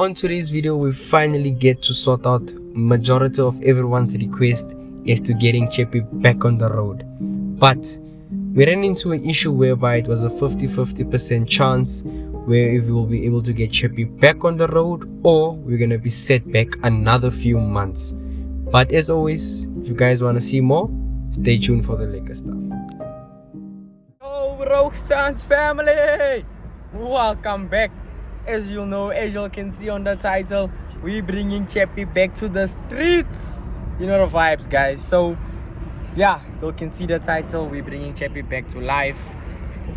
on today's video, we finally get to sort out majority of everyone's request as to getting Chappie back on the road. But we ran into an issue whereby it was a 50-50% chance where if we will be able to get Chappie back on the road, or we're gonna be set back another few months. But as always, if you guys want to see more, stay tuned for the liquor stuff. Yo, Rogue Sons family, welcome back. As you know, as you can see on the title, we bringing Chappie back to the streets. You know the vibes, guys. So yeah, you can see the title, we bringing Chappie back to life.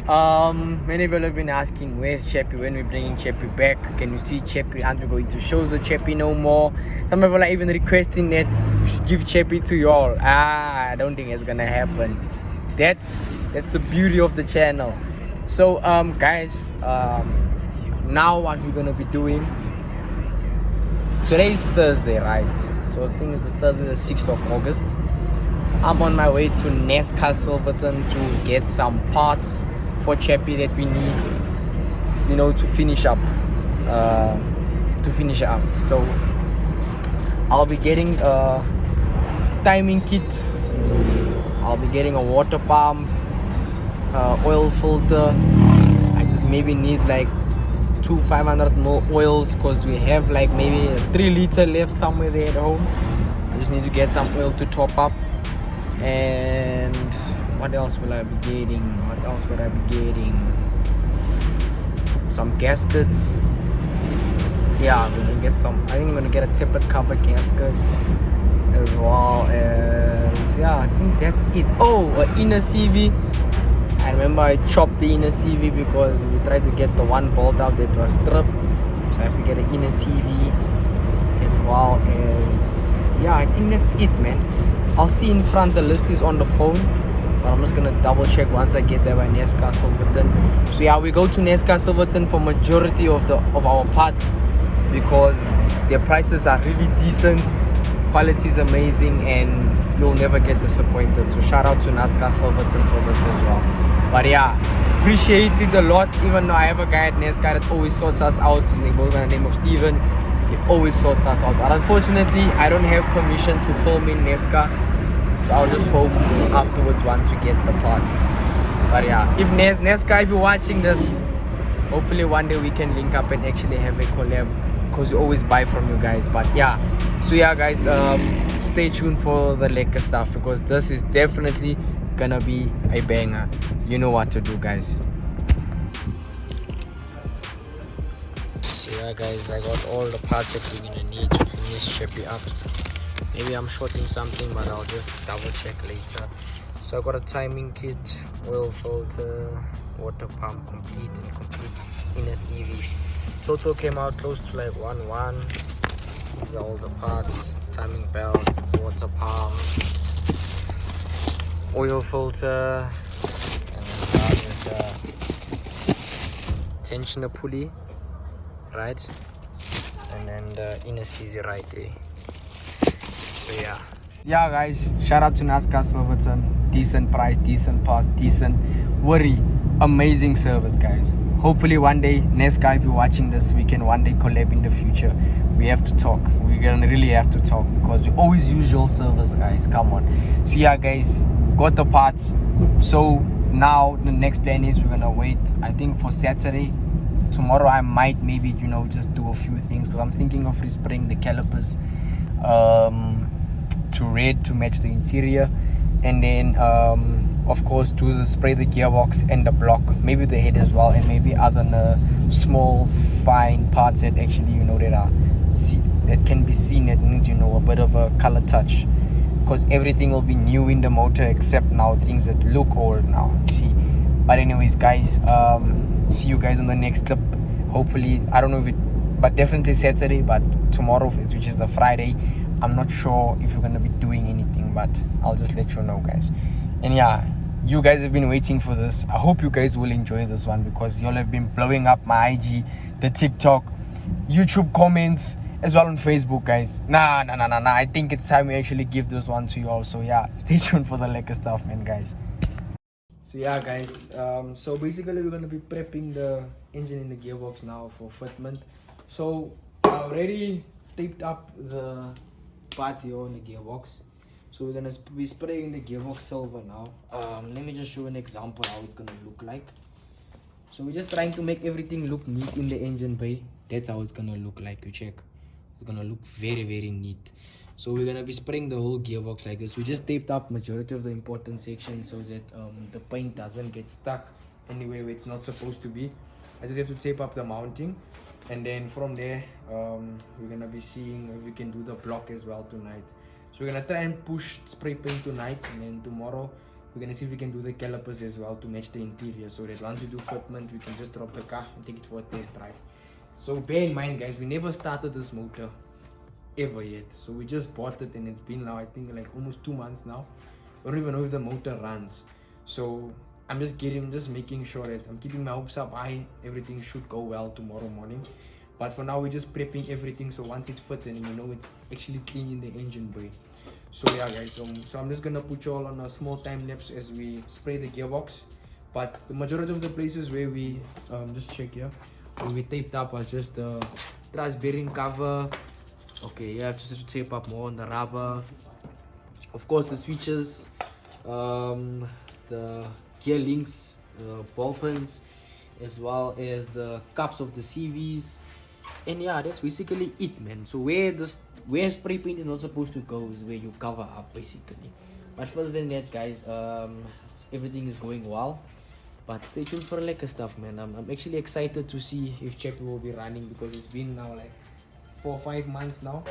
Many of you have been asking, where's Chappie, when we bringing Chappie back, can you see Chappie, aren't we going to shows with Chappie no more? Some of you are even requesting that we should give Chappie to y'all. I don't think it's gonna happen. That's the beauty of the channel. So guys, now what we're gonna be doing, today is Thursday, right? So I think it's the 6th of August. I'm on my way to NASCAR Silverton to get some parts for Chappie that we need, you know, to finish up. So I'll be getting a timing kit. I'll be getting a water pump, oil filter. I just maybe need like 2 500ml oils because we have like maybe a 3 liter left somewhere there at home. I just need to get some oil to top up. And what else will I be getting? Some gaskets. Yeah, I'm gonna get some. I think I'm gonna get a tempered cover gaskets, as well as, yeah, I think that's it. Oh, an inner CV. I remember I chopped the inner CV because we tried to get the one bolt out that was stripped, so I have to get an inner CV, as well as, yeah, I think that's it, man. I'll see in front, the list is on the phone, but I'm just gonna double check once I get there by NASCAR Silverton. So yeah, we go to NASCAR Silverton for majority of our parts because their prices are really decent, quality is amazing, and you'll never get disappointed. So shout out to NASCAR Silverton for this as well. But yeah, appreciate it a lot. Even though I have a guy at NASCAR that always sorts us out, his name goes by the name of Steven. He always sorts us out, but unfortunately I don't have permission to film in NASCAR, so I'll just film afterwards once we get the parts. But yeah, if NASCAR, if you're watching this, hopefully one day we can link up and actually have a collab, because we always buy from you guys. But yeah, so yeah guys, stay tuned for the liquor stuff because this is definitely gonna be a banger. You know what to do, guys. Yeah guys, I got all the parts that we're gonna need to finish Chappie up. Maybe I'm shorting something, but I'll just double check later. So I got a timing kit, oil filter, water pump, complete inner CV. Total came out close to like 1.1. These are all the parts: timing belt, water pump, oil filter, and then the tensioner pulley, right, and then the inner CV right there. So yeah guys, shout out to NASCAR Silverton. Decent price, decent parts, decent worry, amazing service, guys. Hopefully one day, NASCAR, if you're watching this, we can one day collab in the future. We have to talk. We're gonna really have to talk because we always use your service, guys. Come on. So yeah guys, got the parts. So now the next plan is we're gonna wait, I think, for Saturday. Tomorrow I might maybe, you know, just do a few things because I'm thinking of respraying the calipers to red to match the interior, and then of course spray the gearbox and the block, maybe the head as well, and maybe other small fine parts that actually, you know, that can be seen, that need, you know, a bit of a color touch, because everything will be new in the motor except now things that look old now, see. But anyways guys, see you guys on the next clip. Hopefully, I don't know if it, but definitely Saturday, but tomorrow, which is the Friday, I'm not sure if we're gonna be doing anything, but I'll just let you know, guys. And yeah, you guys have been waiting for this. I hope you guys will enjoy this one because y'all have been blowing up my IG, the TikTok, YouTube comments, as well on Facebook, guys. Nah. I think it's time we actually give this one to you all. So yeah, stay tuned for the liquor stuff, man, guys. So yeah guys, so basically we're going to be prepping the engine and the gearbox now for fitment. So I already taped up the parts here on the gearbox. So we're gonna be spraying the gearbox silver now. Let me just show an example how it's gonna look like. So we're just trying to make everything look neat in the engine bay. That's how it's gonna look like. You check. It's gonna look very neat. So we're gonna be spraying the whole gearbox like this. We just taped up majority of the important sections so that the paint doesn't get stuck anywhere where it's not supposed to be. I just have to tape up the mounting, and then from there we're gonna be seeing if we can do the block as well tonight. So we're gonna try and push spray paint tonight, and then tomorrow we're gonna see if we can do the calipers as well to match the interior, so that once we do fitment we can just drop the car and take it for a test drive. So bear in mind guys, we never started this motor ever yet. So we just bought it and it's been now I think like almost 2 months now. I don't even know if the motor runs. So I'm just making sure that I'm keeping my hopes up high. Everything should go well tomorrow morning. But for now we're just prepping everything, so once it fits and you know it's actually clean in the engine bay. So yeah guys, so I'm just gonna put you all on a small time lapse as we spray the gearbox. But the majority of the places where we just check here, where we taped up was just the thrust bearing cover. Okay, you have to tape up more on the rubber. Of course the switches, the gear links, ball pins, as well as the cups of the CVs. And yeah, that's basically it, man. So where spray paint is not supposed to go is where you cover up basically. But further than that guys, everything is going well. But stay tuned for lekker stuff, man. I'm actually excited to see if Chappie will be running, because it's been now like 4 or 5 months now.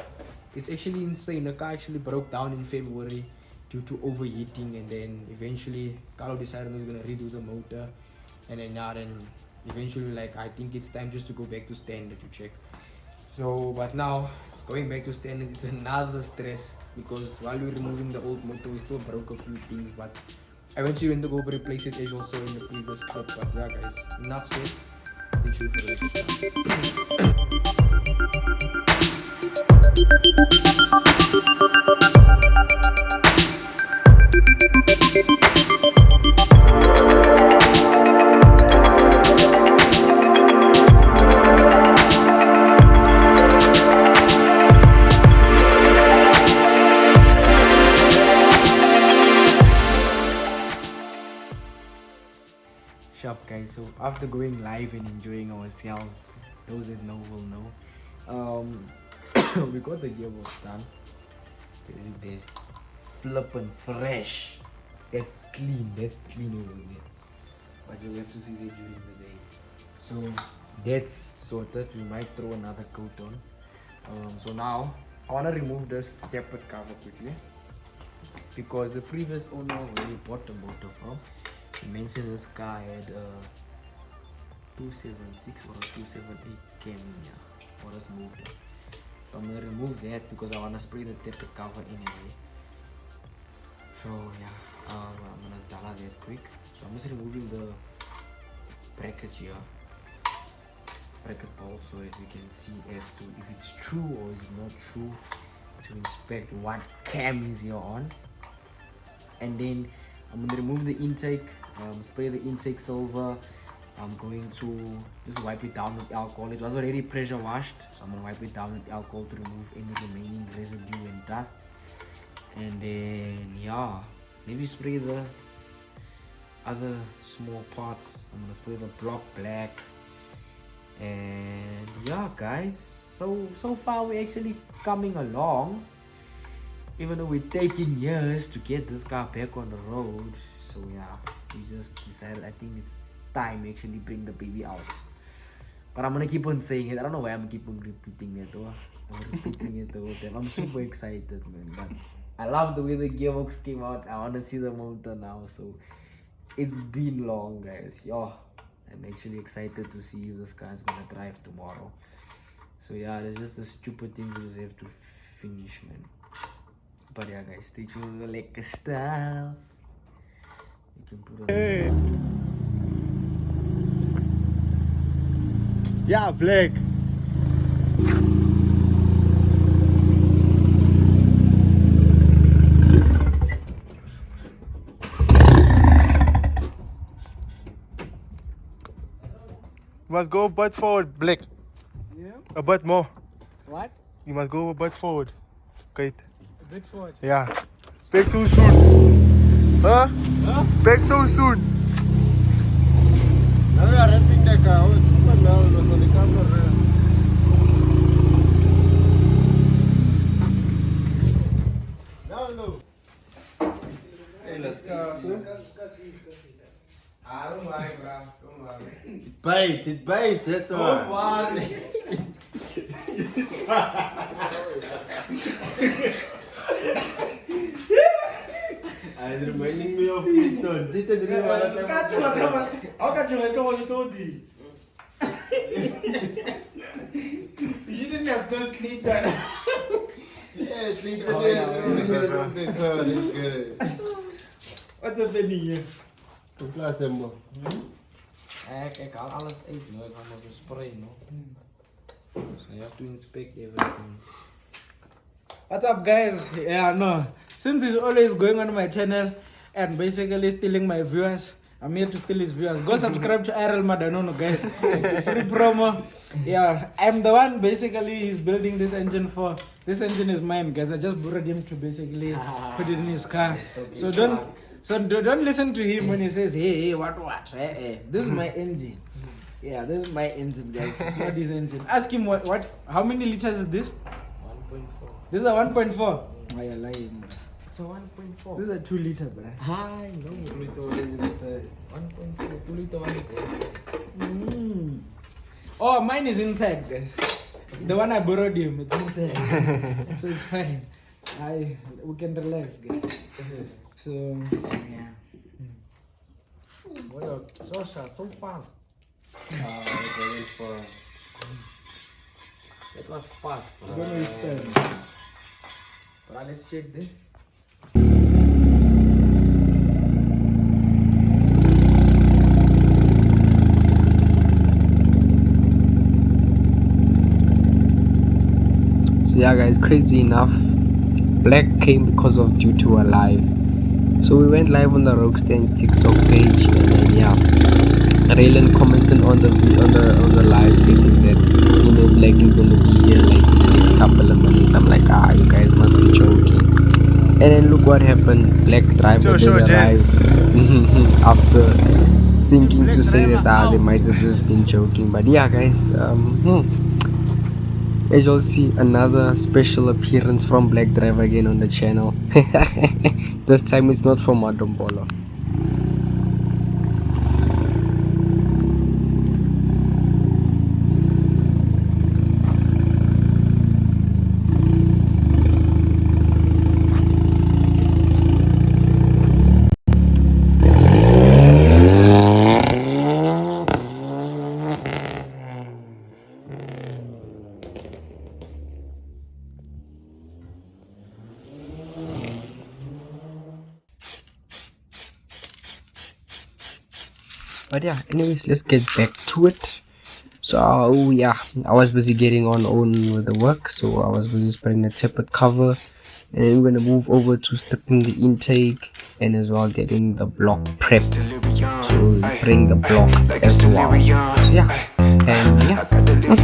It's actually insane. The car actually broke down in February due to overheating, and then eventually Carlo decided he was gonna redo the motor, and then eventually like I think it's time just to go back to standard to check. So but now going back to standard is another stress, because while we're removing the old motor we still broke a few things, but eventually went to go replace it as also in the previous clip. But yeah guys, enough said. Stay tuned for this. Sharp guys, so after going live and enjoying ourselves, those that know will know, we got the gearbox done. Is it there? Flippin' fresh. That's clean over there. But you'll have to see that during the day. So that's sorted. We might throw another coat on. So now I wanna remove this tapered cover quickly, because the previous owner where we bought the motor from, he mentioned this car had a 276 or a 278 Camino for this motor. So I'm gonna remove that because I wanna spray the tapered cover anyway. So yeah, I'm gonna dollar that quick. So I'm just removing the bracket here, bracket bolt, so that we can see as to if it's true or is it not true, to inspect what cam is here on. And then I'm gonna remove the intake, spray the intake silver. I'm going to just wipe it down with alcohol. It was already pressure washed, so I'm gonna wipe it down with alcohol to remove any remaining residue and dust. And then yeah, maybe spray the other small parts. I'm gonna spray the block black. And yeah guys, so far we're actually coming along, even though we're taking years to get this car back on the road. So yeah, we just decided I think it's time actually bring the baby out. But I'm gonna keep on saying it. I don't know why I'm keep on repeating it though. I'm repeating it the whole time. I'm super excited, man. But I love the way the gearbox came out. I wanna see the motor now. So it's been long guys. Yo, I'm actually excited to see if this car is gonna drive tomorrow. So yeah, there's just a stupid thing we just have to finish, man. But yeah guys, stay tuned for the lekker stuff. You can put on. Hey. Yeah, Blake. Must go a bit forward, Blake. Yeah. A bit more. What? You must go a bit forward. Kijk. A bit forward. Yeah. Back so soon. Huh? Back so soon. Now we are wrapping the car. Oh, super now on the camera. Now look. Hey, let's go. Don't worry, bro. Don't worry. It bites, that's all. Don't worry. It's reminding me of Clinton. Clinton, you know what How can you let go of the Tony? You didn't have to clean that. Yeah, Clinton is the car. It's good. What's happening here? To class him. Kijk, haal alles uit, no? Ik ga maar zo sprayen, no? So you have to inspect everything. What's up, guys? Yeah, no. Since he's always going on my channel and basically stealing my viewers, I'm here to steal his viewers. Go subscribe to IRL Madanono, guys. Free promo. Yeah, I'm the one basically he's building this engine for. This engine is mine, guys. I just borrowed him to basically put it in his car. So don't listen to him when he says, hey, what? This is my engine. Yeah, this is my engine, guys. It's not his engine. Ask him what how many liters is this? 1.4. This is a 1.4. Oh, you're lying. It's a 1.4. This is a 2 liter, bro. Hi, no. 1.4. 2 liter one is inside. Oh, mine is inside, guys. The one I borrowed him, it's inside. So it's fine. We can relax, guys. So, yeah. Boy, so fast. That was fast. Don't waste time. But let's check this. So yeah, guys, crazy enough, Black came because of due to a live. So we went live on the ROQUE TikTok page, and then yeah, Raylan commented on the live stating that Black is gonna be here like in the next couple of minutes. I'm like, you guys must be joking. And then look what happened. Black driver did arrive after thinking to say that they might have just been joking. But yeah, guys, as you'll see, another special appearance from Black Driver again on the channel. This time it's not from Madombolo. But yeah, anyways, let's get back to it. So yeah, I was busy getting on with the work, so I was busy spraying the tempered cover, and then we're gonna move over to stripping the intake and as well getting the block prepped. So spraying the block as well. So yeah, and yeah, stay tuned for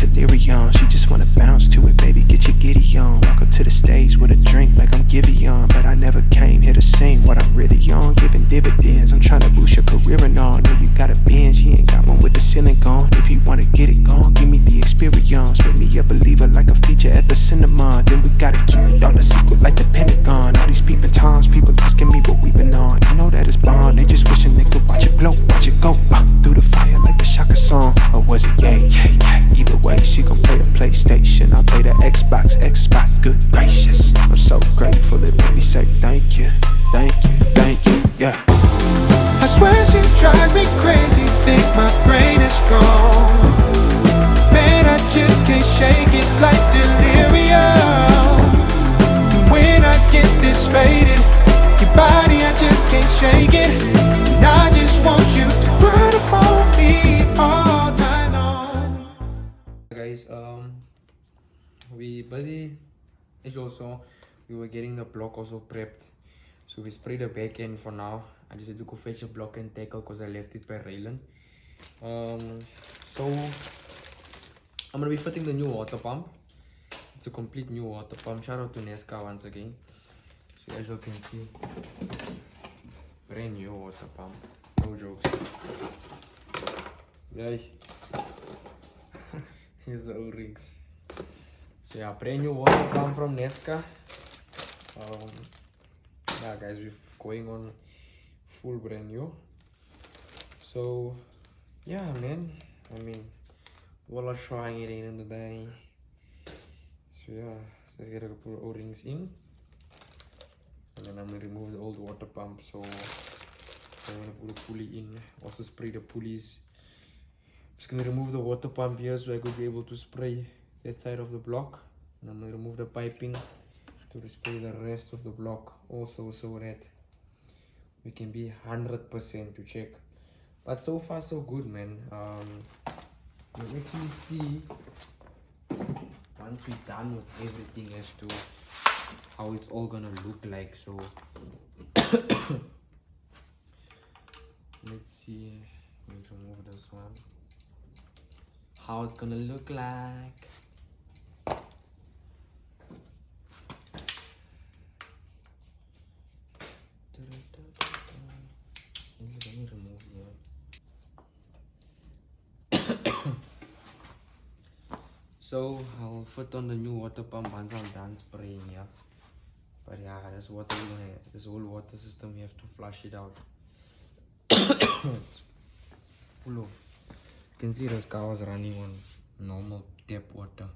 delirium. She just wanna bounce to it, baby, get your giddy on. Walk up to the stage with a drink like I'm Giveon, but I never came here to sing what I'm really on. Giving dividends, I'm trying to boost your career and all. Know you got a binge, you ain't got one with the ceiling gone. If you wanna get it gone, give me the experience. Make me a believer like a feature at the cinema. Then we gotta keep it all the secret like the Pentagon. All these peeping times, people asking me what we been on. You know that it's bond, they just wishing they could watch it glow, watch it go through the fire like the Shaka song. Or was it yay? Either way, she gon' play the PlayStation, I play the Xbox, good gracious. I'm so grateful, it made me say thank you, yeah. I swear she drives me crazy, think my brain is gone. Man, I just can't shake it like delirium. When I get this faded, your body, I just can't shake it. And I just want you to run upon me all night long. Guys, we busy. As also, we were getting the block also prepped, so we sprayed the back end for now. I just had to go fetch a block and tackle because I left it by Raylan. So I'm gonna be fitting the new water pump. It's a complete new water pump. Shout out to Nesca once again. So as you can see, brand new water pump. No jokes. Yay. Here's the O-rings. So yeah, brand new water pump from Nesca. Yeah guys, we're going on full brand new. So yeah man, I mean, we're trying it in the day. So yeah, let's get a couple of O-rings in, and then I'm gonna remove the old water pump. So I'm gonna put a pulley in, also spray the pulleys. Just gonna remove the water pump here so I could be able to spray that side of the block, and I'm gonna remove the piping to spray the rest of the block also, so that we can be 100% to check. But so far so good, man. You actually see once we're done with everything as to how it's all gonna look like. So let's see, let me remove this one, how it's gonna look like. Let me remove here. So I'll fit on the new water pump once I'm done spraying here. But yeah, this whole water system, we have to flush it out. It's full of, you can see this car was running on normal tap water.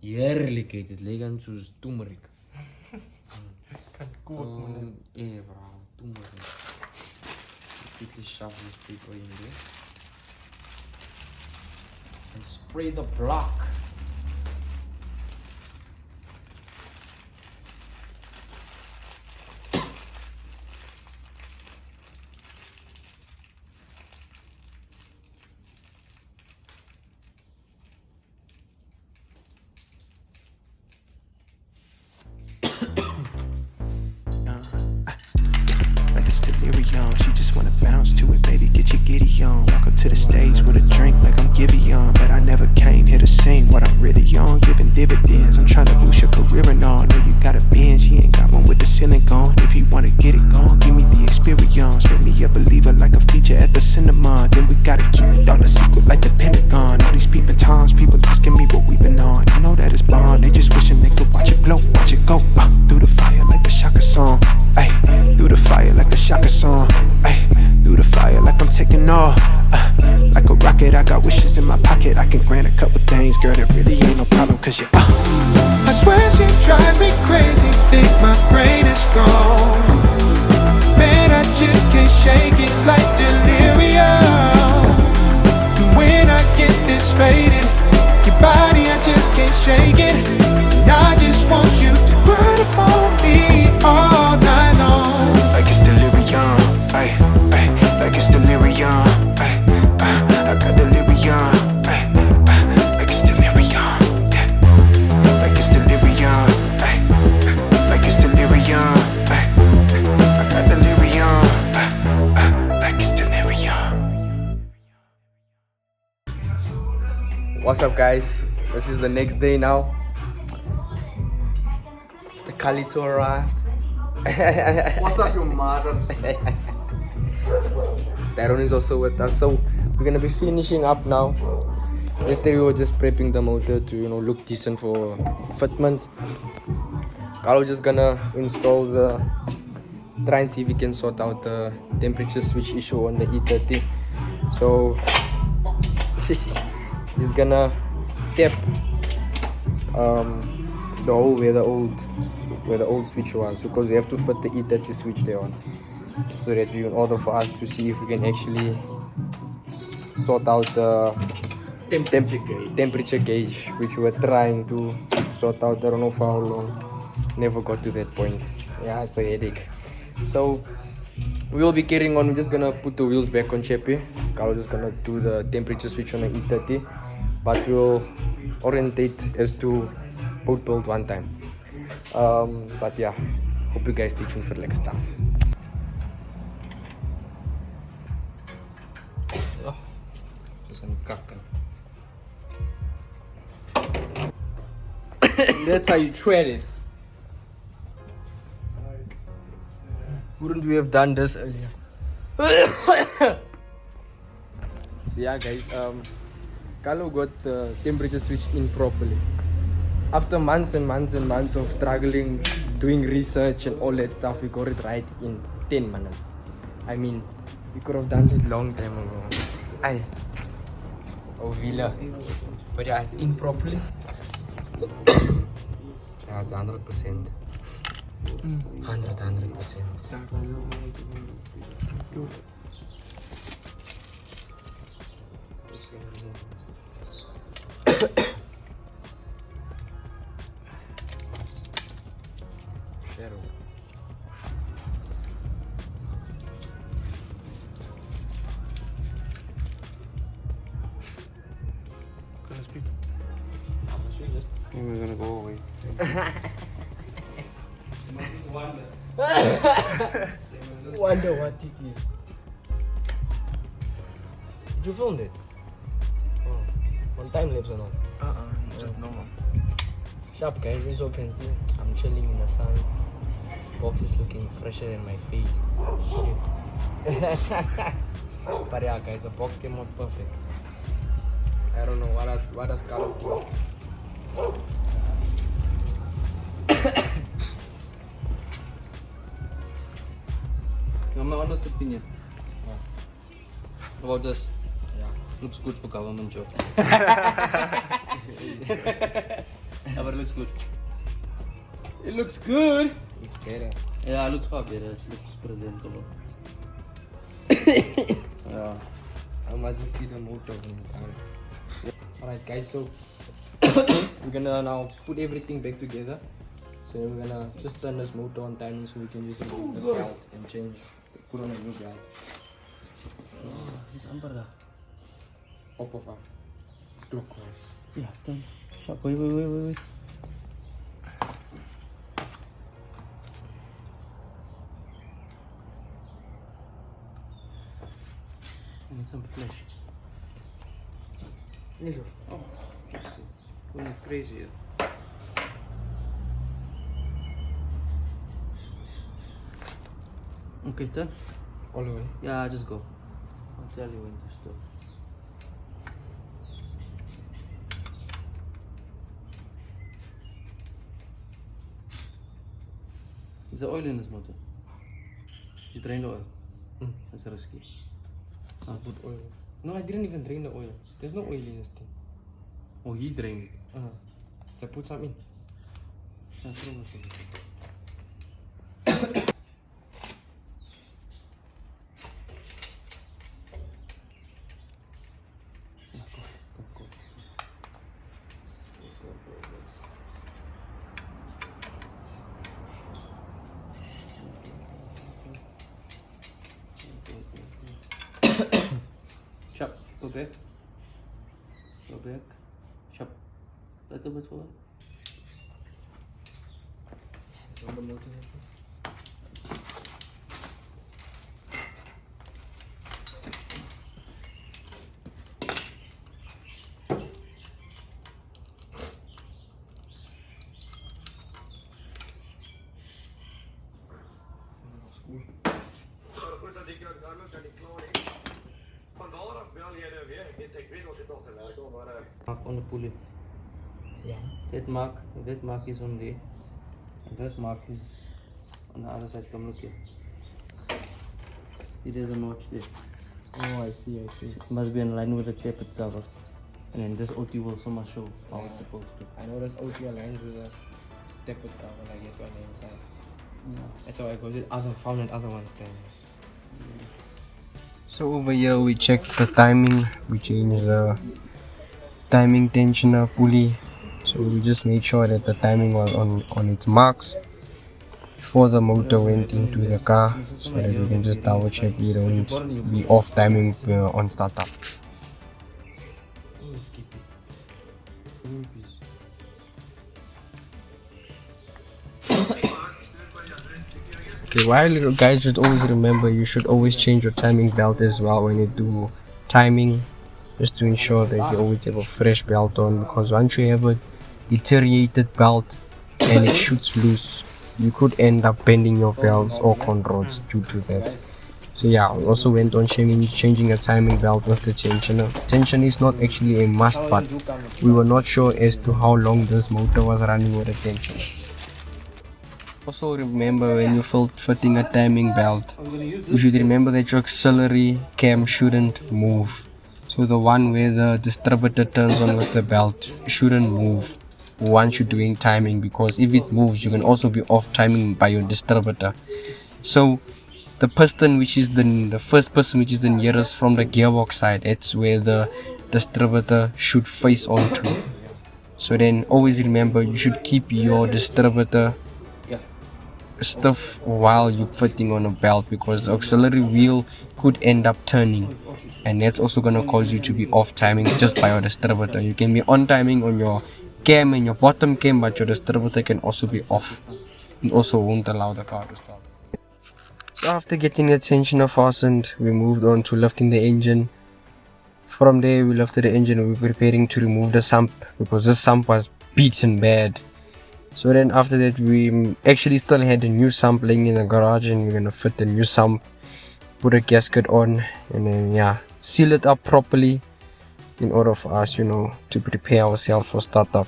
Heerlijk, het leek aan zo'n turmeric. Yeah bro, turmeric. Quickly shove this paper in there and spray the block. Like it's delirium, she just wanna bounce to it, baby, get your giddy on. Walk up to the stage with a drink like I'm Giveon, but I never came here to sing what I'm really on, giving dividends. I'm trying to boost your career and all. Know you got a binge, he ain't got one with the ceiling gone. If you wanna get it gone, give me the experience. Make me a believer like a feature at the cinema. Then we gotta keep it all a secret like the Pentagon. All these peeping times, people asking me what we been on. You know that it's bond, they just wishing they could watch it glow, watch it go through the fire like the Shaka song. Ay, through the fire like a Shaka song. Ay, through the fire like I'm taking off. Like a rocket, I got wishes in my pocket. I can grant a couple things, girl, that really ain't no problem. Cause you I swear she drives me crazy, think my brain is gone. Man, I just can't shake it like delirium. And when I get this faded, your body, I just can't shake it. And I just want you to grind upon me all night long. Like it's delirium, ay, ay, like it's delirium, ay, I got delirium, ay, like it's delirium, yeah. Like it's delirium, ay, like it's delirium, ay, I got delirium, like it's delirium. What's up guys, this is the next day now. Mr. Khalito arrived. What's up, your mother? Tyrone is also with us, so we're gonna be finishing up now. Yesterday we were just prepping the motor to, you know, look decent for fitment. Carlo just gonna install the, try and see if we can sort out the temperature switch issue on the E30. So he's gonna tap the hole where the old switch was, because we have to fit the E30 switch there on, so that in order for us to see if we can actually sort out the temperature gauge, which we were trying to sort out. I don't know for how long, never got to that point. Yeah, it's a headache. So we will be carrying on. We're just gonna put the wheels back on Chappie. Carlo's just gonna do the temperature switch on the E30, but we'll orientate as to both build one time. But yeah, hope you guys stay tuned for the next stuff. Dis 'n kakke. That's how you tread it. Wouldn't we have done this earlier? So yeah guys, Carlo got the temperature switch in properly. After months and months and months of struggling, doing research and all that stuff, we got it right in 10 minutes. I mean, we could have done it long time ago. Aye. Oh Villa. But yeah, it's in properly. Yeah, it's 100%. 100%. Shadow. Gonna speak. We're gonna go away. Wonder what it is. Did you film it? Oh, on time lapse or not? Just normal. Sharp guys, as you can see, I'm chilling in the sun. Box is looking fresher than my face. Shit. But yeah guys, the box came out perfect. I don't know what does Carlo do. Now my honest opinion about this. Yeah. Looks good for government job. Yeah, but it looks good. It looks good. It's better. Yeah, it looks far better. It looks presentable. Yeah. I must just see the motor in the car. Alright guys, so we're gonna now put everything back together. So we're gonna just turn this motor on timing so we can just remove the belt and change, put on a new belt. It's amper dah. Op of af. Clockwise. Yeah, done. Sharp. Wait. I need some flesh. Oh, just going crazy here. Okay, done. All the way. Yeah, just go. I'll tell you when to stop. Is there oil in this motor? Did you drain the oil? That's risky. So put oil. No, I didn't even drain the oil. There's no oil in this thing. Oh, he drained it. So I put some in. Yeah, throw it. Chop, go back. Go back. Chop. Little bit forward. On the motor. Goed dat ik Carlo kan niet klonen. Van waar bel jij nou weer? Ik weet of het nog te werken, maar Mark on the pulley. Yeah. That mark is on there. And this mark is on the other side. Come look here. It is a notch there. Oh, I see. It must be in line with the tapered cover. And then this OT will also must show how it's supposed to. I know there's OT lines with a tapered cover like it on the inside. Yeah. That's how I got it. Found it other ones then. So over here we check the timing, we change the timing tensioner pulley, so we just made sure that the timing was on its marks before the motor went into the car, so that we can just double check we don't be off timing on startup. Okay, while you guys should always remember, you should always change your timing belt as well when you do timing. just to ensure that you always have a fresh belt on, because once you have a deteriorated belt and it shoots loose, you could end up bending your valves or con rods due to that. So yeah, we also went on changing a timing belt with the tensioner. Tension is not actually a must, but we were not sure as to how long this motor was running with a tension. Also remember, when you're fitting a timing belt, you should remember that your auxiliary cam shouldn't move. So the one where the distributor turns on with the belt shouldn't move once you're doing timing, because if it moves you can also be off timing by your distributor. So the piston, which is the first piston, which is the nearest from the gearbox side, it's where the distributor should face onto. So then always remember, you should keep your distributor stiff while you're fitting on a belt, because the auxiliary wheel could end up turning, and that's also going to cause you to be off timing just by your distributor. You can be on timing on your cam and your bottom cam, but your distributor can also be off. It also won't allow the car to start. So after getting the tensioner fastened, we moved on to lifting the engine. From there we lifted the engine and we were preparing to remove the sump, because this sump was beaten bad. So then after that we actually still had a new sump laying in the garage, and we're gonna fit the new sump, put a gasket on, and then yeah, seal it up properly in order for us, to prepare ourselves for startup.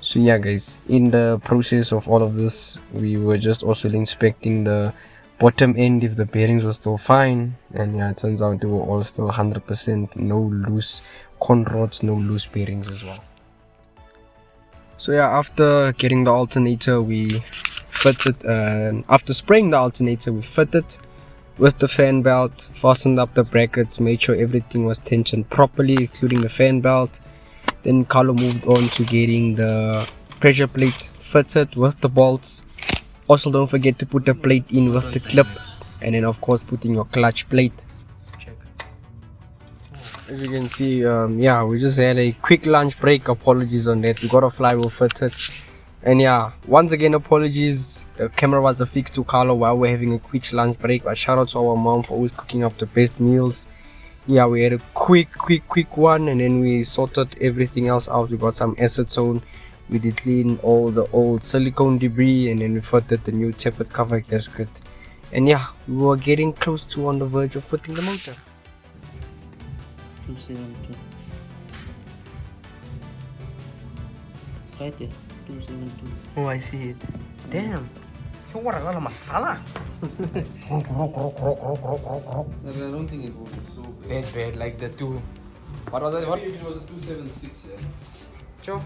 So yeah guys, in the process of all of this, we were just also inspecting the bottom end if the bearings were still fine, and yeah, it turns out they were all still 100%, no loose con rods, no loose bearings as well. So yeah, after getting the alternator, we fitted, after spraying the alternator, we fitted with the fan belt, fastened up the brackets, made sure everything was tensioned properly, including the fan belt. Then Carlo moved on to getting the pressure plate fitted with the bolts. Also don't forget to put the plate in with the clip, and then of course putting your clutch plate. Check. As you can see, yeah, we just had a quick lunch break. Apologies on that, we got a flywheel fitted, and yeah, once again apologies, the camera was affixed to Carlo while we're having a quick lunch break, but shout out to our mom for always cooking up the best meals. Yeah, we had a quick one, and then we sorted everything else out. We got some acetone, we did clean all the old silicone debris, and then we fitted the new tapered cover gasket, and yeah, we were getting close to on the verge of fitting the motor. 272. Right there, 272. Oh, I see it. Damn. So what a lot of masala. I don't think it was so bad. That's bad, like the two. What was it? What? It was a 276, yeah. Joe.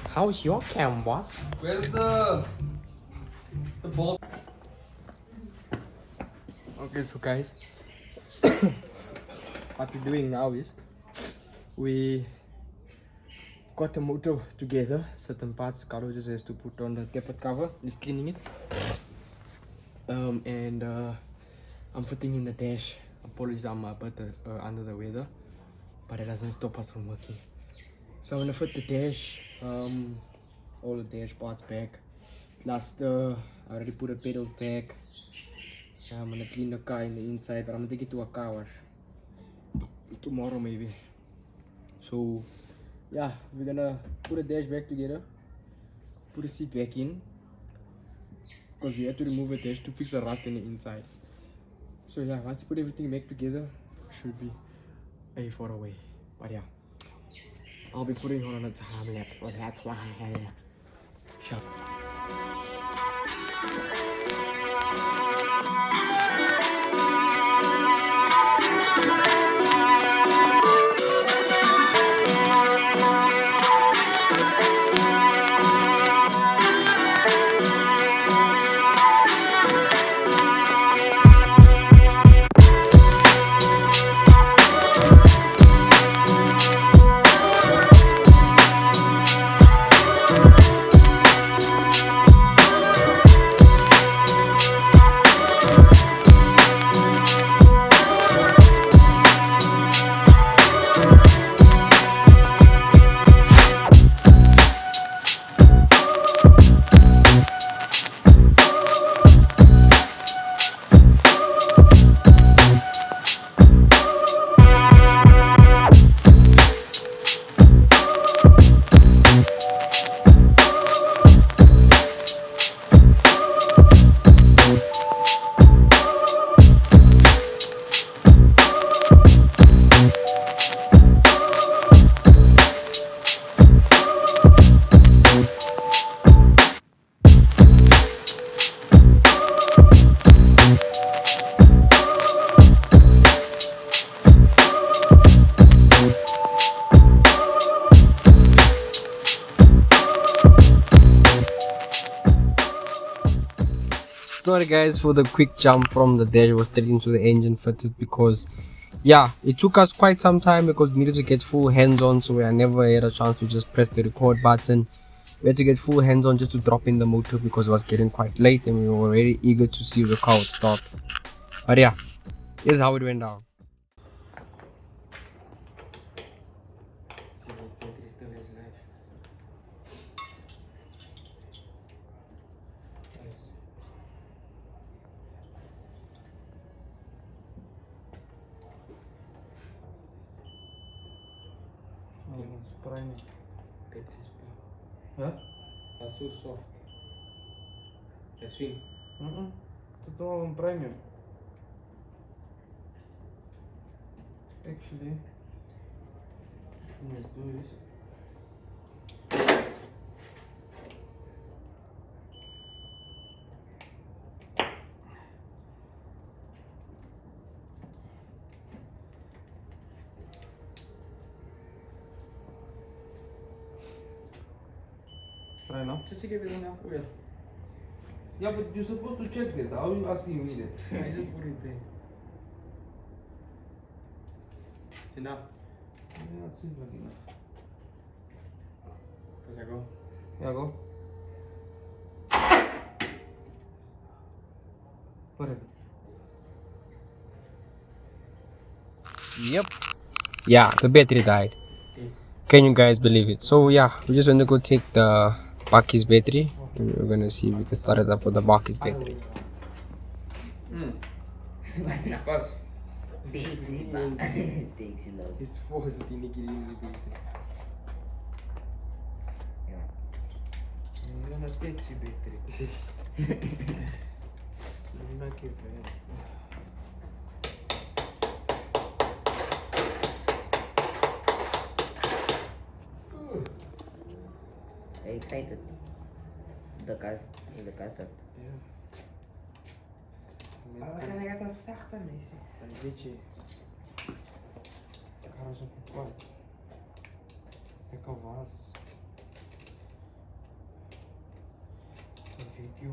How's your cam, boss? Where's the bolt? Okay, so guys, what we're doing now is we got the motor together. Certain parts Carlo just has to put on the tapered cover. He's cleaning it. And I'm fitting in the dash. Apologies, I'm a bit under the weather, but it doesn't stop us from working. So I'm gonna fit the dash, all the dash parts back. Cluster, I already put the pedals back. I'm gonna clean the car in the inside, but I'm gonna take it to a car wash tomorrow maybe. So yeah, we're gonna put the dash back together, put the seat back in, because we had to remove the dash to fix the rust in the inside. So yeah, once you put everything back together, should be a far away. But yeah, I'll be putting on a time lapse for that one. Shut up. sorry guys for the quick jump from the dashboard straight into the engine fitted, because yeah, it took us quite some time because we needed to get full hands on, so I never had a chance to just press the record button. We had to get full hands on just to drop in the motor because it was getting quite late and we were very eager to see the car would start. But yeah, here's how it went down. Huh? That's so soft. That's sweet. It's all on premium. Actually, let's do this. Try now. Just check everything out. Yes. Yeah, but you're supposed to check that. How are you asking me that? I just put it there. It's enough. Yeah, it seems like enough. Does I go? Yeah, go. Put it. Yep. Yeah, the battery died. Can you guys believe it? So yeah, we just want to go take the Baki's battery. We're gonna see if we can start it up with the Baki's battery. Pass. It's forced in the battery. I'm gonna take you battery. I'm not giving. Excited. The cast that. Ja. Maar kan jij dat zachter missen? Dan weet je. Ik ga er zo op kort. Ik kan was. Een video.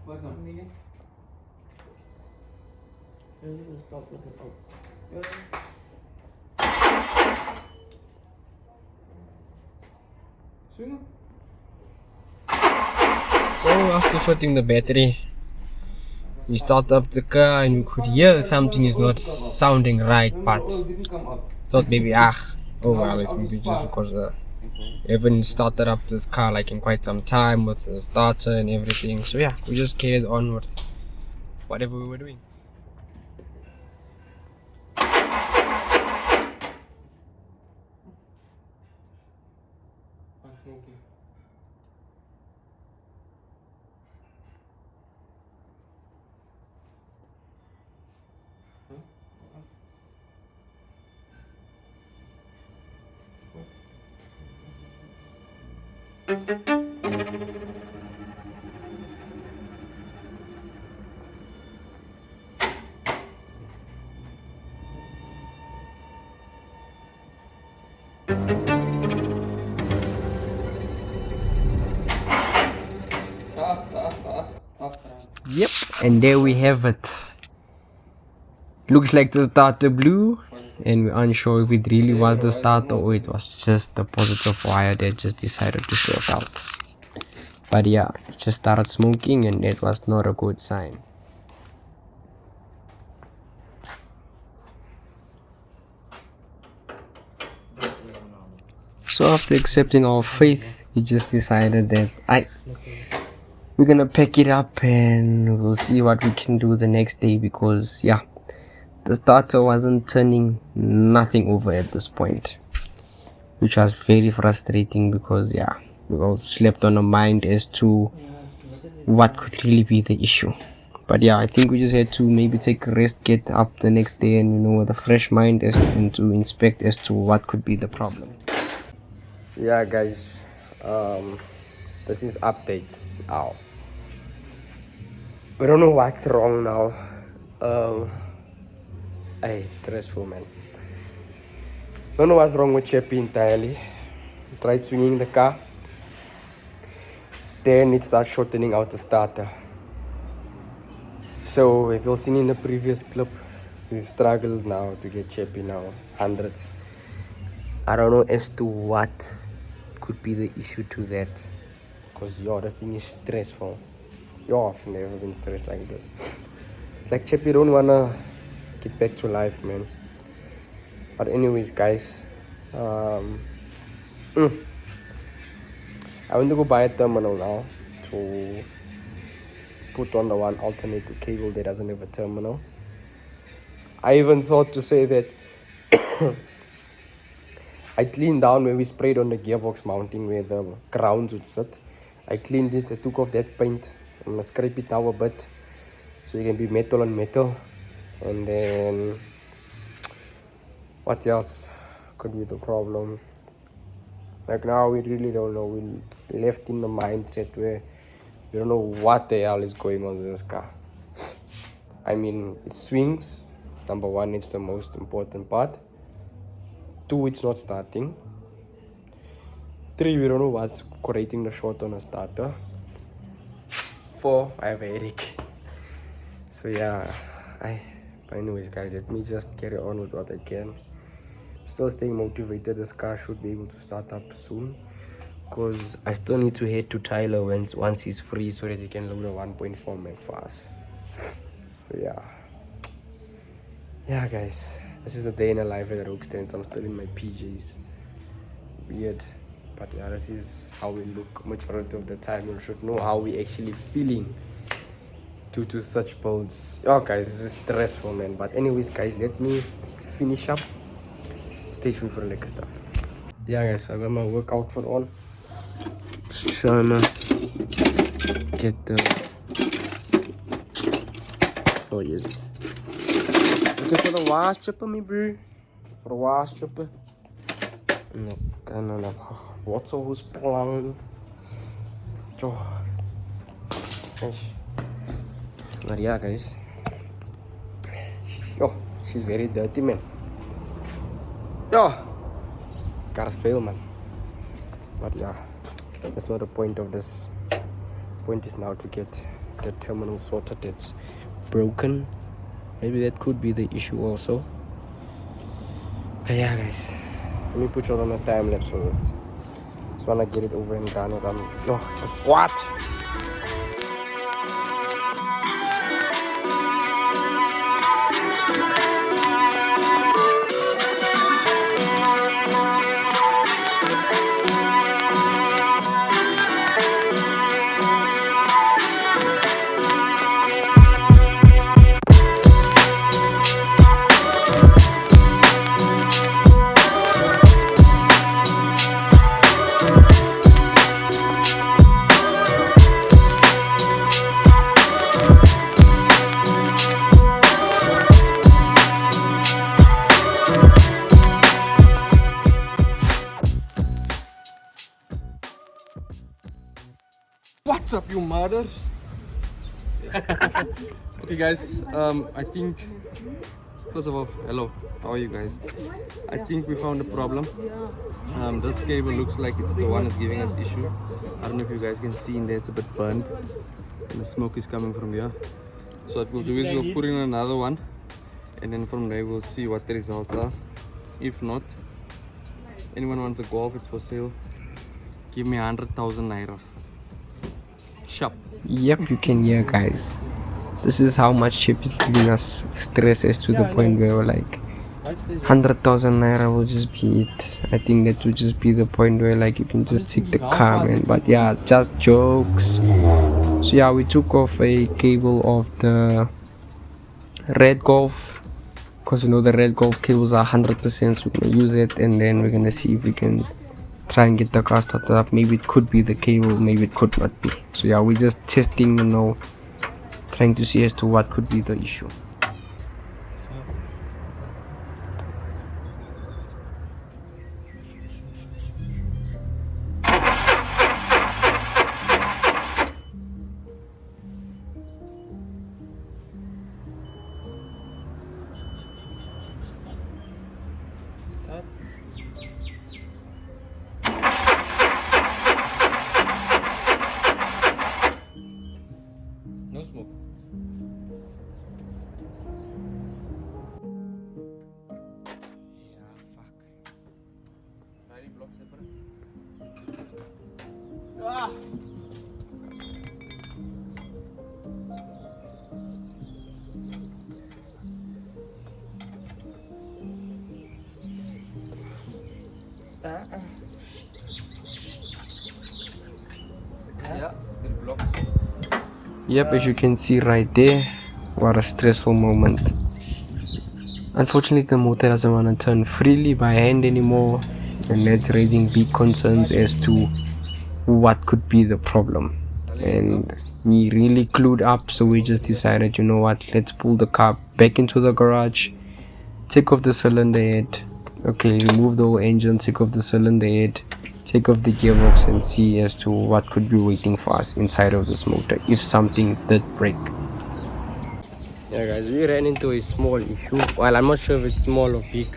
Wat dan? Nee. Stop looking up. Swing. So after fitting the battery, we start up the car and we could hear something is not sounding right, but Didn't come up. thought maybe oh well, it's maybe just because we haven't started up this car like in quite some time with the starter and everything. So yeah, we just carried on with whatever we were doing. Yep, and there we have it. Looks like the starter blew, and we're unsure if it really was the starter or it was just the positive wire that just decided to short out. But yeah, it just started smoking and that was not a good sign. So after accepting our faith, we just decided that we're gonna pack it up and we'll see what we can do the next day, because yeah, the starter wasn't turning nothing over at this point, which was very frustrating because yeah, we all slept on our mind as to what could really be the issue. But yeah, I think we just had to maybe take a rest, get up the next day and with a fresh mind and to inspect as to what could be the problem. So yeah guys, this is update now. We don't know what's wrong now. It's stressful, man. Don't know what's wrong with Chappie entirely. Tried swinging the car, then it starts shortening out the starter. So if you've seen in the previous clip, we've struggled now to get Chappie now, hundreds. I don't know as to what could be the issue to that, because this thing is stressful. I've never been stressed like this. It's like Chappie don't wanna get back to life, man. But anyways, guys, I want to go buy a terminal now to put on the one alternative cable that doesn't have a terminal. I even thought to say that I cleaned down where we sprayed on the gearbox mounting where the grounds would sit. I cleaned it, I took off that paint. I'm gonna scrape it now a bit so it can be metal on metal. And then what else could be the problem? Like now we really don't know. We left in the mindset where we don't know what the hell is going on with this car. I mean, it swings. Number one, it's the most important part. 2, it's not starting. 3, we don't know what's creating the short on a starter. 4, I have a headache. So yeah, but anyways, guys, let me just carry on with what I can. Still staying motivated. This car should be able to start up soon, because I still need to head to Tyler once he's free so that he can load a 1.4 meg for us. So yeah guys, this is the day in the life at Roque Stands. I'm still in my PJs. Weird, but yeah, this is how we look majority of the time. You should know how we actually feeling due to such builds. Guys, this is stressful, man. But anyways, guys, let me finish up. Stay tuned for the liquor stuff. Yeah guys, I got my work outfit on. Just trying to get the is it? Looking for the wash chipper, me bro. For the wash chipper. No, no. What's all this plan? But yeah guys. She's very dirty, man. Gotta fail, man. But yeah, that's not the point of this. Point is now to get the terminal sorted. It's broken. Maybe that could be the issue also. But yeah guys, let me put you on a time lapse for this. Just wanna get it over and done with. What? What's up, you mothers? Okay guys, I think first of all, hello, how are you guys? I think we found a problem. This cable looks like it's the one that's giving us issue. I don't know if you guys can see in there, it's a bit burnt and the smoke is coming from here. So what we'll do is we'll put in another one and then from there we'll see what the results are. If not, anyone wants a Golf, it's for sale. Give me 100,000 naira. Shop. Yep, you can hear, guys. This is how much Chip is giving us stress, as to the point where we're like 100,000 naira will just be it. I think that will just be the point where like you can just take the car, man. But yeah, just jokes. So yeah, we took off a cable of the red Golf, because you know the red Golf's cables are 100%, so we're gonna use it and then we're gonna see if we can try and get the car started up. Maybe it could be the cable, maybe it could not be. So yeah, we're just testing, you know, trying to see as to what could be the issue. start. No smoke. Yeah, it'll block. Yep, as you can see right there, what a stressful moment. Unfortunately, the motor doesn't want to turn freely by hand anymore, and that's raising big concerns as to what could be the problem. And we really clued up, so we just decided, you know what, let's pull the car back into the garage, take off the cylinder head, okay, remove the whole engine, take off the cylinder head, take off the gearbox, and see as to what could be waiting for us inside of this motor if something did break. Yeah guys, we ran into a small issue. Well, I'm not sure if it's small or big.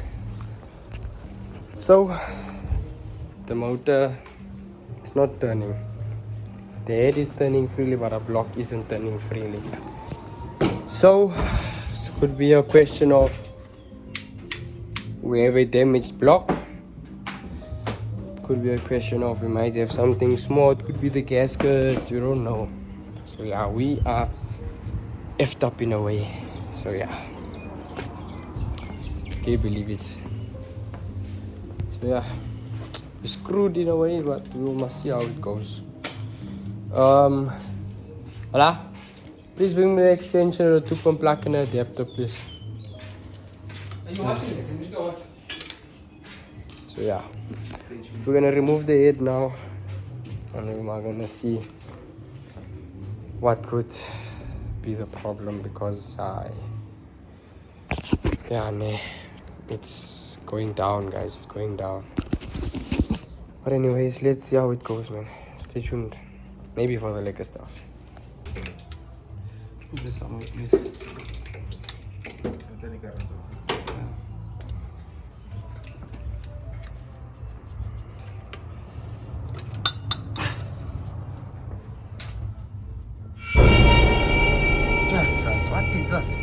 So the motor is not turning. The head is turning freely, but our block isn't turning freely. So it could be a question of we have a damaged block. Could be a question of we might have something small. It could be the gasket. We don't know. So yeah, we are effed up in a way. So yeah, can't believe it. So yeah, we're screwed in a way, but we must see how it goes. Hola, please bring me the extension or the 2-pump plug and adapter, please. Are you watching it? So yeah, we're gonna remove the head now, and we're gonna see what could be the problem, because yeah, man, it's going down, guys. It's going down. But anyways, let's see how it goes, man. Stay tuned. Maybe for the liquor stuff. Put this somewhere, please. Yes, sus, what is this?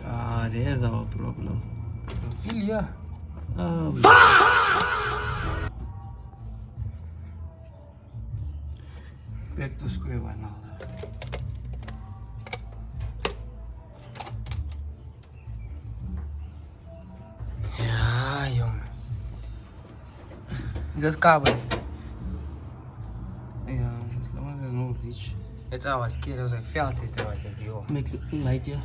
Ah, there's our problem. Feel ya? Back to square one now. Yeah, young. Is this carbon? Yeah, as long as there's no reach. It's I was scared, I felt it. I was like, yo. Make it light here.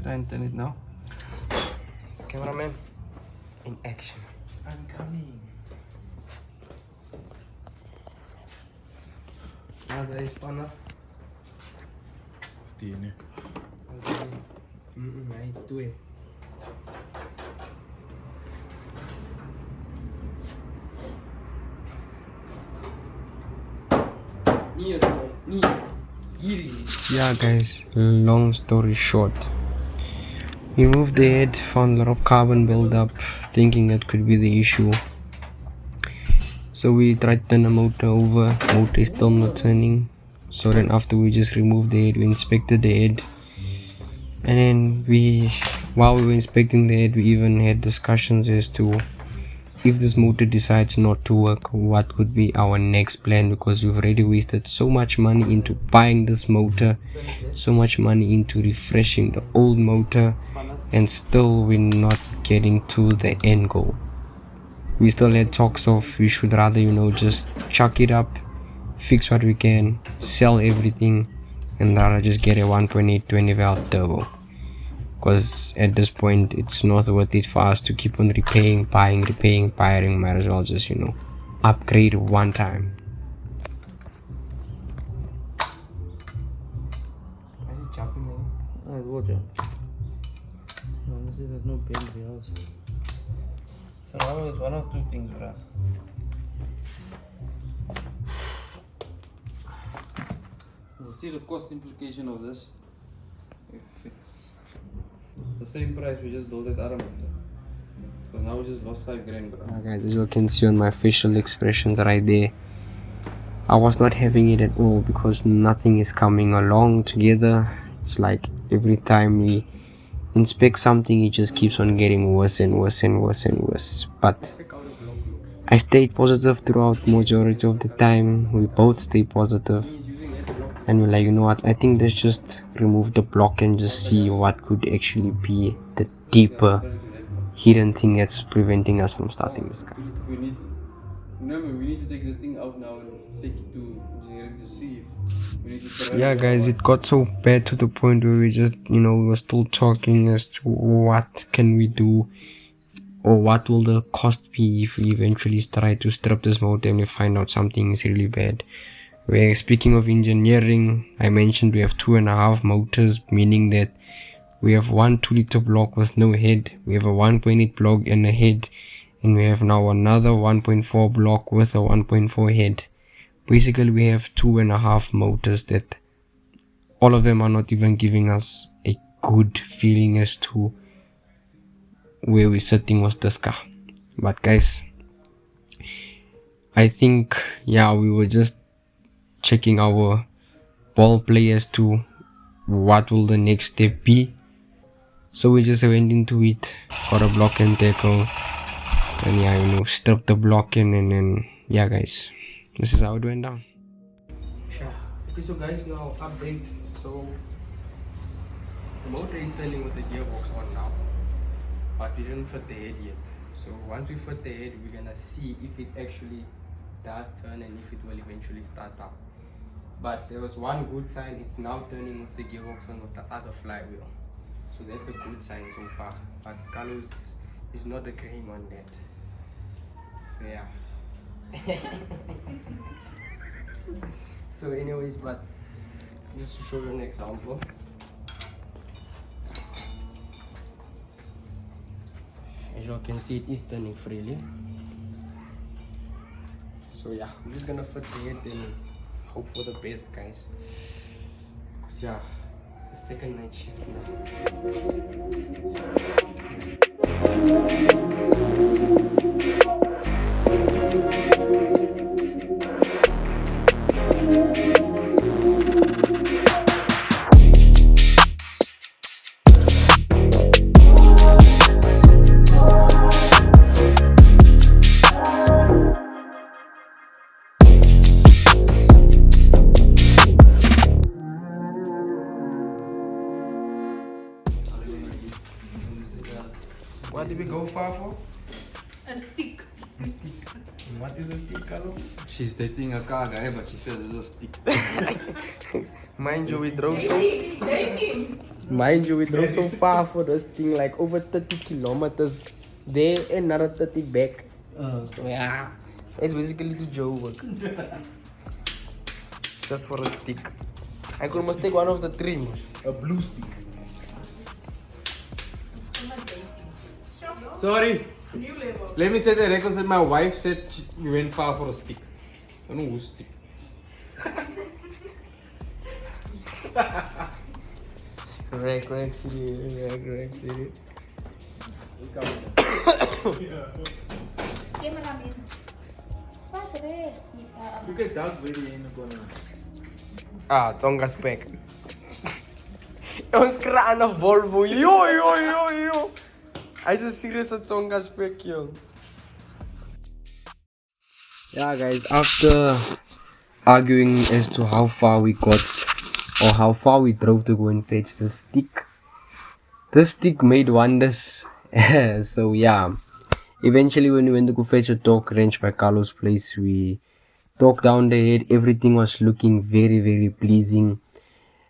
Try and turn it now. Cameraman, in action. I'm coming. How's the spanner? 10. I do it. Yeah guys, long story short, we moved the head, found a lot of carbon buildup, thinking that could be the issue. So we tried to turn the motor over, motor is still not turning. So then after we just removed the head, we inspected the head, and then while we were inspecting the head, we even had discussions as to if this motor decides not to work, what could be our next plan, because we've already wasted so much money into buying this motor, so much money into refreshing the old motor, and still we're not getting to the end goal. We still had talks of we should rather, you know, just chuck it up, fix what we can, sell everything, and rather just get a 1.8 20 valve turbo, because at this point it's not worth it for us to keep on repairing, buying. Might as well just, you know, upgrade one time. Why is it jumping there? Ah, it's water. Honestly, there's no pain in the house. So now it's one of two things, bro. We'll see the cost implication of this. If it's the same price we just built at Aramoto. Because now we just lost 5 grand, bro. Guys, as you can see on my facial expressions right there, I was not having it at all because nothing is coming along together. It's like every time we inspect something, it just keeps on getting worse and worse and worse and worse. But I stayed positive throughout majority of the time. We both stay positive, and we're like, you know what, I think let's just remove the block and just see what could actually be the deeper hidden thing that's preventing us from starting this car. We need, remember, we need to take this thing out now and take it to engineering to see if we need to try. Yeah guys, it got so bad to the point where we just, we were still talking as to what can we do, or what will the cost be if we eventually try to strip this motor and we find out something is really bad. We're speaking of engineering. I mentioned we have 2.5 motors, meaning that we have one 2-liter block with no head, we have a 1.8 block and a head, and we have now another 1.4 block with a 1.4 head. Basically we have 2.5 motors that all of them are not even giving us a good feeling as to where we're sitting with this car. But guys, I think, yeah, we were just checking our ball play as to what will the next step be. So we just went into it, got a block and tackle, and yeah, strip the block in, and then yeah guys, this is how it went down. Okay, so guys, now update. So the motor is turning with the gearbox on now, but we didn't fit the head yet. So once we fit the head, we're gonna see if it actually does turn and if it will eventually start up. But there was one good sign, it's now turning with the gearbox on with the other flywheel. So that's a good sign so far. But Carlos is not agreeing on that. So yeah. So anyways, but just to show you an example. As you can see, it is turning freely. So yeah, I'm just gonna fit the head and hope for the best, guys. Cause yeah, it's the second night shift What did we go far for? A stick. A stick. And what is a stick, Carlo? She's dating a car guy, but she says it's a stick. Mind you, we drove so far for this thing, like over 30 kilometers there and another 30 back. So yeah, it's basically to Joe work. Just for a stick. I could must take one of the three. A blue stick. Sorry, New level. let me set the record that my wife said we went far for a stick. I don't know whose stick. Correct, city. Cameraman. Padre. Look at that video in the corner. Ah, Tonga spec. Ons kraan of Volvo. Yo. I just serious with Tonga spec, yo. Yeah, guys, after arguing as to how far we got or how far we drove to go and fetch the stick, this stick made wonders. So yeah, eventually when we went to go fetch a torque wrench by Carlo's place, we torqued down the head. Everything was looking very, very pleasing.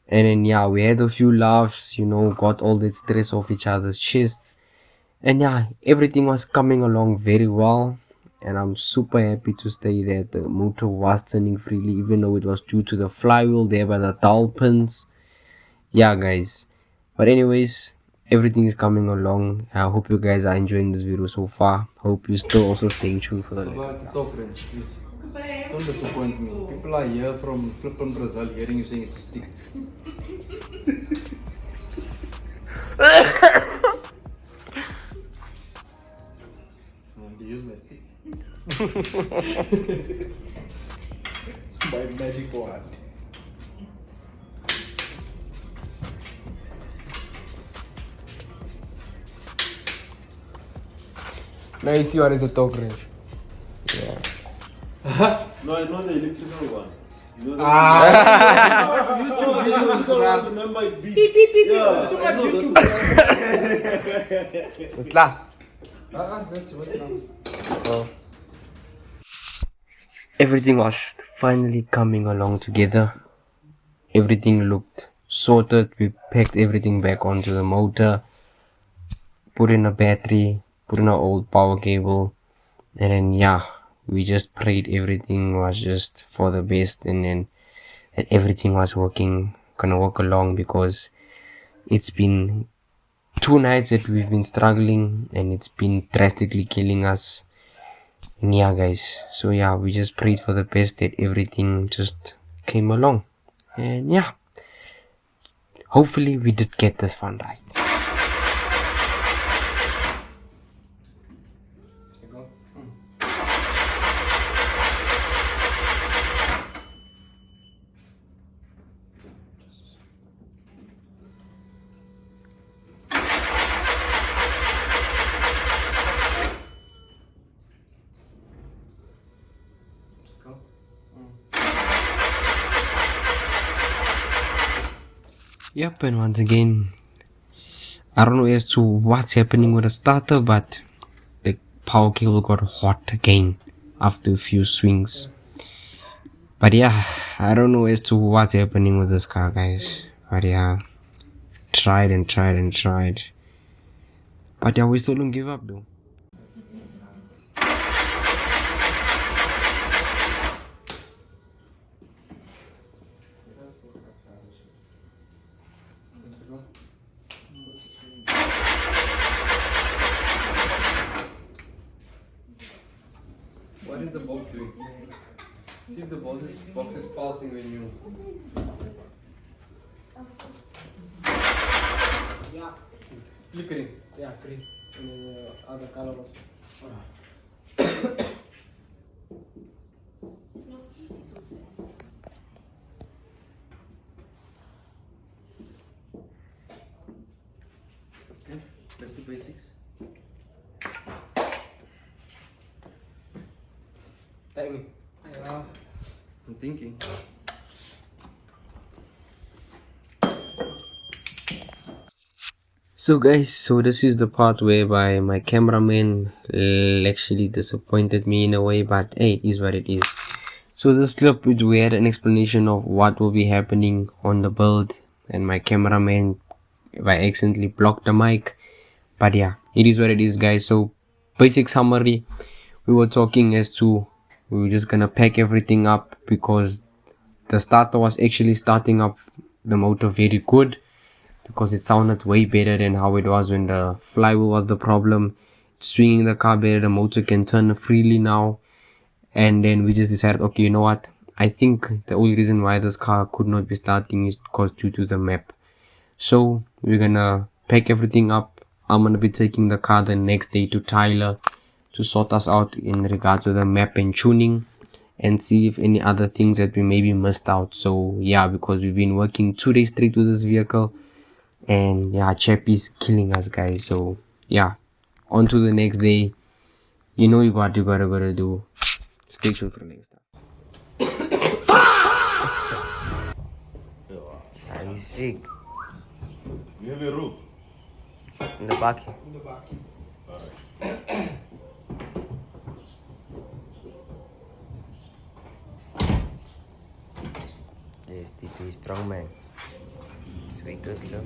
And then yeah, we had a few laughs, got all that stress off each other's chests. And yeah, everything was coming along very well. And I'm super happy to say that the motor was turning freely, even though it was due to the flywheel there by the dowel pins. Yeah, guys. But anyways, everything is coming along. I hope you guys are enjoying this video so far. Hope you still also staying tuned for the next. About the talk range, please. Don't disappoint me. People are here from flipping Brazil hearing you saying it's a stick. Use my stick. My magic wand. Now you see what is a torque wrench. No, I know the electrical one. You know the YouTube videos, I don't remember it beats. Beep, beep, beep, Yeah, too I much know YouTube. That's what now. Everything was finally coming along together. Everything looked sorted. We packed everything back onto the motor, put in a battery, put in an old power cable, and then we just prayed everything was just for the best, and then that everything was gonna work along, because it's been 2 nights that we've been struggling and it's been drastically killing us. And guys, so we just prayed for the best that everything just came along, and hopefully we did get this one right. Yep, and once again, I don't know as to what's happening with the starter, but the power cable got hot again after a few swings. But I don't know as to what's happening with this car, guys. But tried and tried and tried. But we still don't give up though. What is the box doing? See if the box is pulsing when you. Flickering. Yeah, green. Other color also. Okay, back to basics. Timing. Yeah. I'm thinking. So guys, so this is the part whereby my cameraman actually disappointed me in a way, but hey, it is what it is. So this clip, we had an explanation of what will be happening on the build, and my cameraman by accidentally blocked the mic. But it is what it is, guys. So basic summary, we were talking as to we were just gonna pack everything up, because the starter was actually starting up the motor very good, because it sounded way better than how it was when the flywheel was the problem. Swinging the car better, the motor can turn freely now. And then we just decided, okay, you know what, I think the only reason why this car could not be starting is because due to the map. So we're gonna pack everything up. I'm gonna be taking the car the next day to Tyler to sort us out in regards to the map and tuning, and see if any other things that we maybe missed out. So because we've been working 2 days straight with this vehicle, and Chappie's killing us, guys. So on to the next day. You know what you gotta do. Stay tuned for the next time. Are you sick? You have a rope. In the back. Yes, TP strong man. Sweet slow.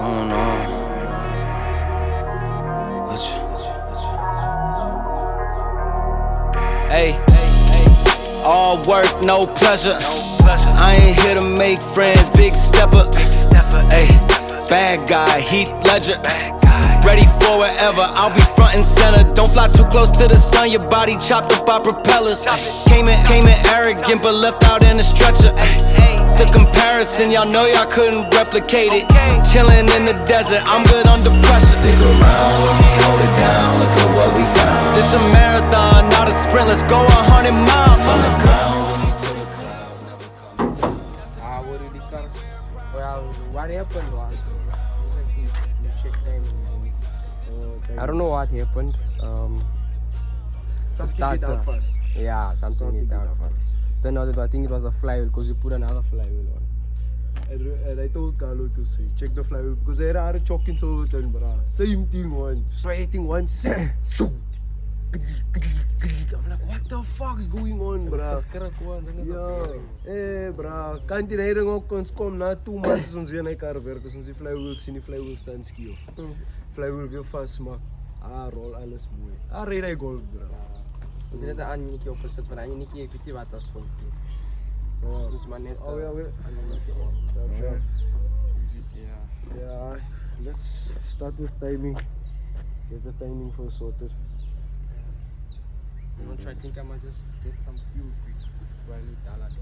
Oh no. What's Hey, all work, no pleasure. I ain't here to make friends, big stepper. Hey, bad guy, Heath Ledger. Ready for wherever, I'll be front and center. Don't fly too close to the sun, your body chopped up by propellers. Came in arrogant, but left out in a stretcher. The comparison, y'all know y'all couldn't replicate it. Chilling in the desert, I'm good under pressure. Stick around, let me hold it down, look at what we found. This a marathon, not a sprint, let's go 100 miles. On the ground, let me to the clouds, never come. What did he come? Well, what happened was, I don't know what happened. Something did out first. Yeah, something did out first. Then I think it was a flywheel because you put another flywheel on. And I told Carlo to say, check the flywheel because they had a chock in Silverton, bro. Same thing one. So I think one second. I'm like, what the fuck's going on, bro? Yeah, bro. Can't die ring ook ons kom na 2 maande as ons weer na kar werk, as ons die flywheel sien, die flywheel staan skief. Flywheel weer vasmaak. Rol alles mooi. Ry hy golf, bro. Ons het net 'n aanjetjie opgesit van 'n aanjetjie effektief wat was vol. Dus maar net. Oh ja, weer. Yeah, let's start with timing. Get the timing first sorted. I'm gonna try to think I might just get some fuel quick while you tell it.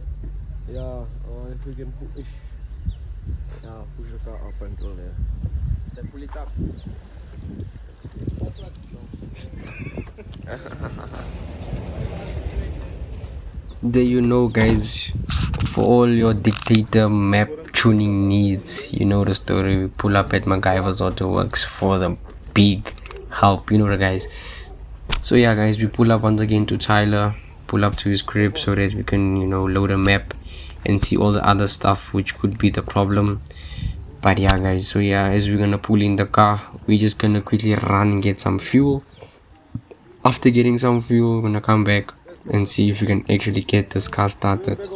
Yeah, if we can push the car up until there. So pull it up. There you know, guys, for all your dictator map tuning needs, you know the story. We pull up at MacGyver's Auto Works for the big help, you know the guys. So yeah, guys, we pull up once again to Tyler, pull up to his crib so that we can, you know, load a map and see all the other stuff which could be the problem. But yeah, guys, so yeah, as we're gonna pull in the car, we're just gonna quickly run and get some fuel. After getting some fuel, we're gonna come back and see if we can actually get this car started.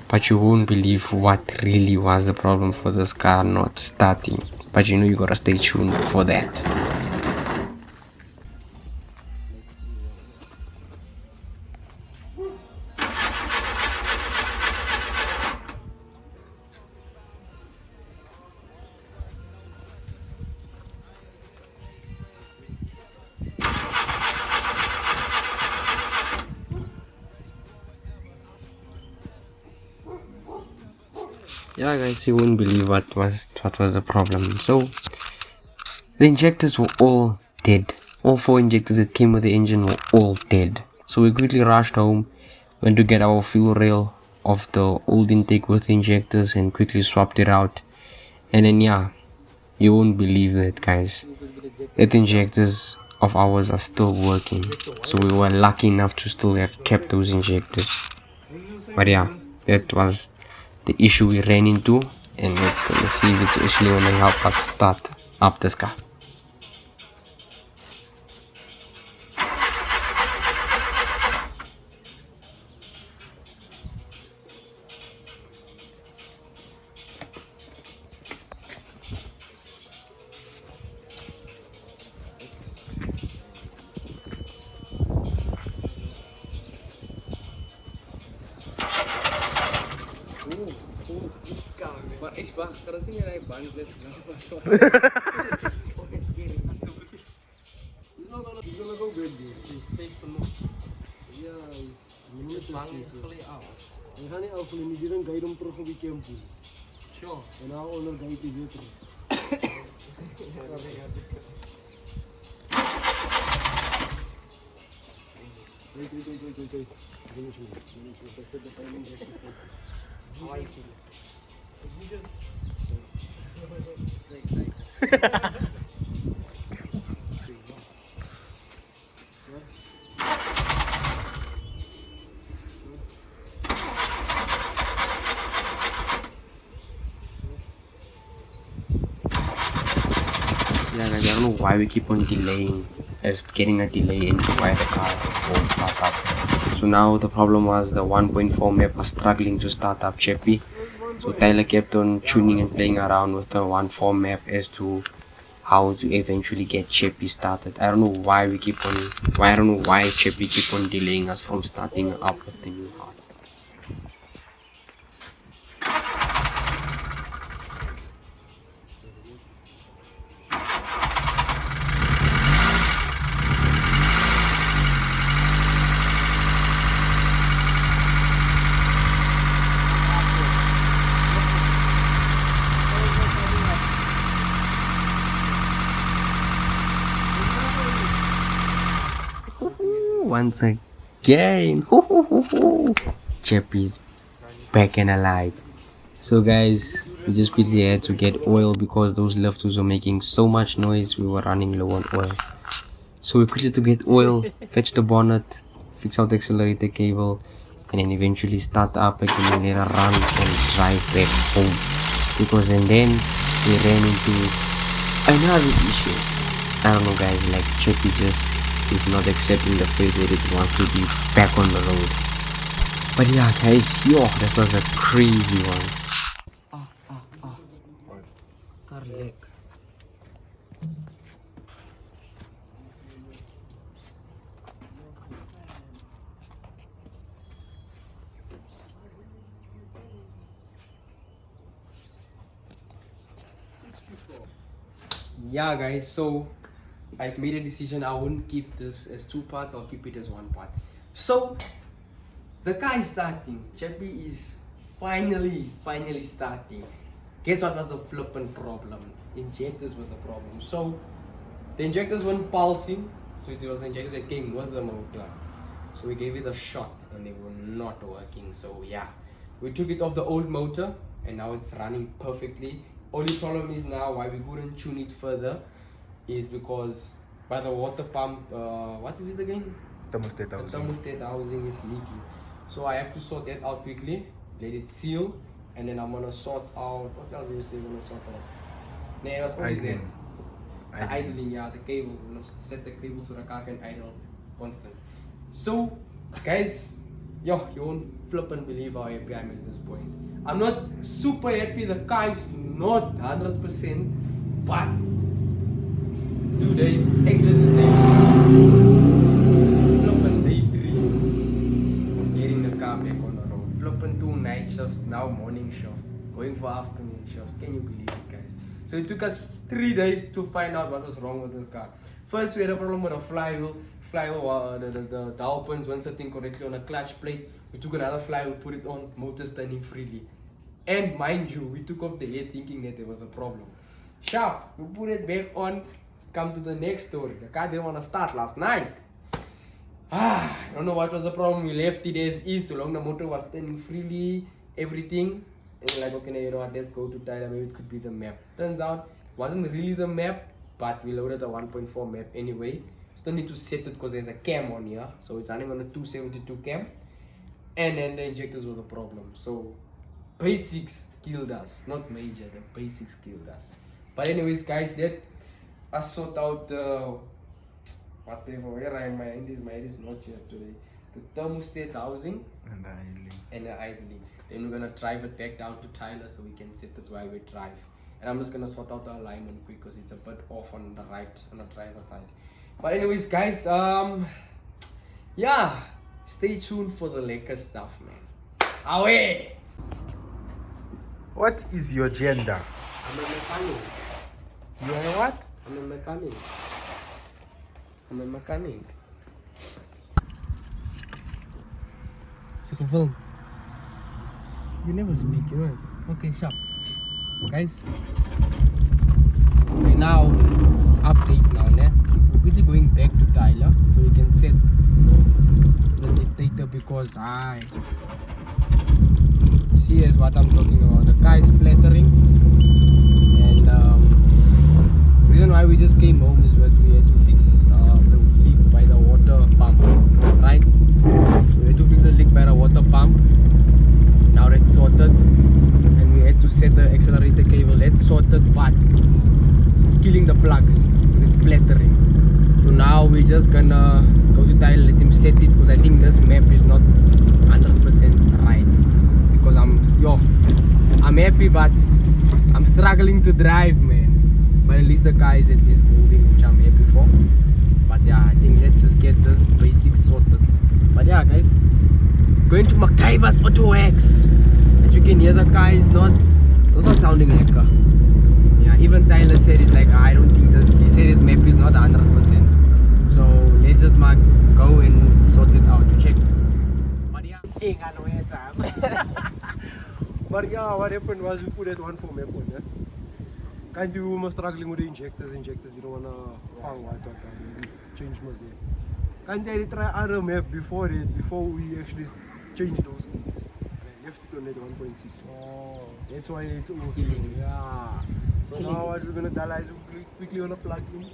But you won't believe what really was the problem for this car not starting. But you know, you gotta stay tuned for that. Yeah, guys, you won't believe what was the problem. So the injectors were all dead. All 4 injectors that came with the engine were all dead. So we quickly rushed home, went to get our fuel rail of the old intake with the injectors and quickly swapped it out. And then yeah, you won't believe that, guys, that injectors of ours are still working. So we were lucky enough to still have kept those injectors. But yeah, that was the issue we ran into, and let's go see if it's actually going to help us start up this car. Maar ik wacht, kan zien jij band met We gaan niet afvullen, die een guide om terug op die camp. Sure. En nou onder guide die weer terug. Wait. How are you feeling? Yeah, guys, I don't know why we keep on delaying, as getting a delay into why the car won't start up. So now the problem was the 1.4 map was struggling to start up Chappie. So Tyler kept on tuning and playing around with the 1.4 map as to how to eventually get Chappie started. I don't know why I don't know why Chappie keep on delaying us from starting up with the new car. Once again, Chappie's back and alive. So guys, we just quickly had to get oil because those lifters were making so much noise. We were running low on oil, so we quickly to get oil, fetch the bonnet, fix out the accelerator cable, and then eventually start up again and let her run and drive back home. Because and then we ran into another issue. I don't know guys, like Chappie just is not accepting the fact that it wants to be back on the road. But yeah guys, yo, that was a crazy one. Car leg. Yeah guys, so I've made a decision. I won't keep this as 2 parts, I'll keep it as 1 part. So the car is starting. Chappie is finally starting. Guess what was the flippin' problem? Injectors were the problem. So the injectors weren't pulsing, so it was the injectors that came with the motor. So we gave it a shot and they were not working. So yeah, we took it off the old motor and now it's running perfectly. Only problem is now why we couldn't tune it further is because by the water pump, what is it again? Thermostat The housing. thermostat housing is leaking. So I have to sort that out quickly, let it seal, and then I'm gonna sort out, what else did you say you're gonna sort out? No, it was only Idling. that. The idling, yeah, the cable. We're gonna set the cable so the car can idle constant. So guys, yo, you won't flip and believe how happy I'm at this point. I'm not super happy, the car is not 100%, but 2 days, actually this is day 3 of getting the car back on the road. Flipping 2 night shifts, now morning shift, going for afternoon shift. Can you believe it guys? So it took us 3 days to find out what was wrong with the car. First we had a problem with the flywheel. The dowel pins weren't sitting correctly on a clutch plate. We took another flywheel, put it on, motor turning freely. And mind you, we took off the head thinking that there was a problem. Sharp, we put it back on. Come to the next story. The car didn't want to start last night. I don't know what was the problem. We left it as is, so long the motor was turning freely, everything. And we're like, okay, now you know what, let's go to Tyler, maybe it could be the map. Turns out, it wasn't really the map, but we loaded the 1.4 map anyway. Still need to set it because there's a cam on here, so it's running on a 272 cam. And then the injectors were the problem. So basics killed us, not major, the basics killed us. But anyways guys, let us sort out the whatever, where I am, my head is not here today. The thermostat housing and the idling. Then we're gonna drive it back down to Tyler so we can set it while we drive. And I'm just gonna sort out the alignment quick because it's a bit off on the right, on the driver's side. But anyways guys, yeah, stay tuned for the lekker stuff, man. Away! What is your gender? I'm a mechanic. You are what? I'm a mechanic. I'm a mechanic. You can film. You never speak, you know. Okay, sharp. Guys. Okay, now update now, ne? We're quickly going back to Tyler so we can set the dictator because see is what I'm talking about. The car is splattering, and the reason why we just came home is that we had to fix the leak by the water pump, right? So we had to fix the leak by the water pump. Now that's sorted, and we had to set the accelerator cable. That's sorted, but it's killing the plugs because it's splattering. So now we're just gonna go to Tyler, let him set it because I think this map is not 100% right. Because I'm happy, but I'm struggling to drive, man. But at least the car is at least moving, which I'm happy for. But yeah, I think let's just get this basics sorted. But yeah, guys, going to MacGyver's Auto Wax. As you can hear, the car is not sounding like a. Yeah, even Tyler said it's like, I don't think this. He said his map is not 100%. So let's just go and sort it out to check. But yeah. But yeah, what happened was we put that one for map on, yeah? Kind of we were struggling with the injectors. Injectors didn't want to find what change was there. Kind of try other map before we actually changed those keys. And I left it on that 1.6. Oh, that's why it's killing. Yeah. So now what we're gonna do is we quickly wanna plug in,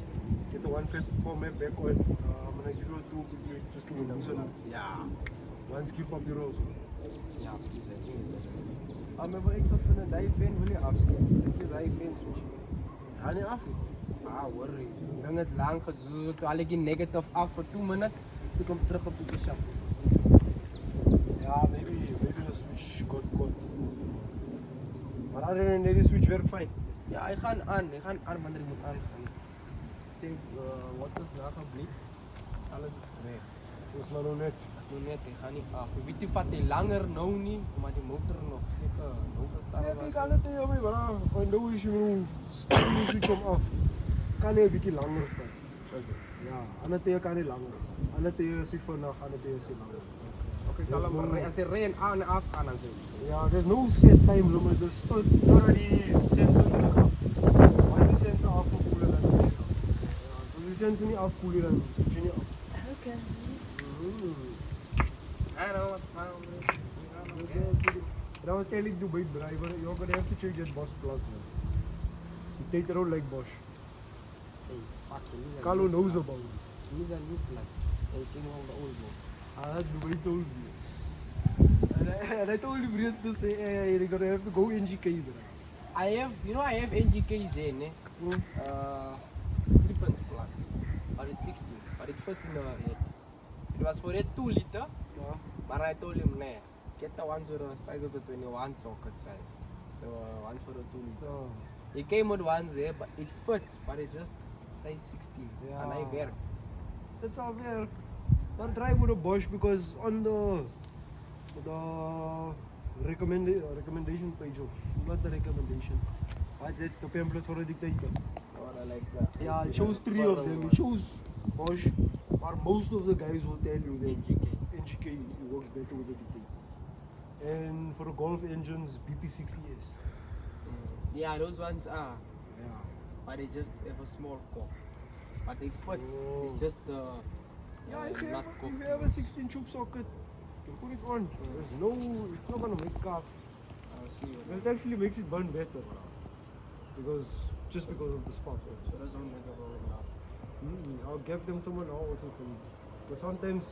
get the 1.4 map back on. I'm gonna give you a 2 quickly just to loosen up. Yeah. One skip up your also. Ja, please, I think it's better. Maar wat ik van een die-fan wil je afskippen. Ik is die-fan switch. Ga niet af. Worry. Ik ben het lang gezocht, toen ik in negative af voor 2 minutes. Toen kom ik terug op de shop. Yeah, maybe the switch got caught. Maar other than that, the switch werkt fijn. Ja, ik ga aan wanneer ik moet aangaan. Ik denk, wat is daar geblikt? Alles is weg. Dat is maar nog net. Net, ik ga niet af. Ik weet niet of hij langer nou niet, maar die motor nog zeker nog gestaan was. Ja, ik kan het tegen mij, maar nou is je switch om af. Kan hij een beetje langer van. Ja, aan het tegen kan hij langer. Aan het tegen is hij vannacht, aan het tegen is hij langer. Oké, ik zal hem als hij rijdt aan en af gaan dan zo. Ja, there's no set time limit. Dus tot die sensor terug af. Als die sensor afkoelen, dan switch je af. Ja, als die sensor niet afkoelen, dan switch je niet af. Oké. I know what's wrong with it. But I was telling Dubai driver, you're gonna have to change that Bosch plugs, man. You take it out like Bosch. Hey, fuck it. Carlo knows about it. These are new plugs. They came on the old one. That's Dubai told me. And I told him to say, hey, you're gonna have to go NGK, bro. I have NGKs in, 3-pins plug. But it's 16s, but it fits in the head. It was for a 2 liter. But I told him, nah, get the one for the size of the 21 socket size. The one for the 2 liter. He came with ones there, but it fits, but it's just size 16. Yeah. And I wear. That's all fair. Don't drive with a Bosch because on the recommendation page of, not the recommendation, I did the pamphlet for a dictator. Oh, I like that. Yeah, it shows 3 of them. It shows Bosch, but most of the guys will tell you that NGK works better with the dictator. And for the Golf engines, BP60S. Yeah, those ones are. Yeah. But they just have a small cork. But they fit. It's just the If you not cork. have a 16 tube socket, you put it on. It's not gonna make car. I'll see you. It actually makes it burn better. Just because of the spark. Just don't make a roll now. I'll give them someone also for me. Because sometimes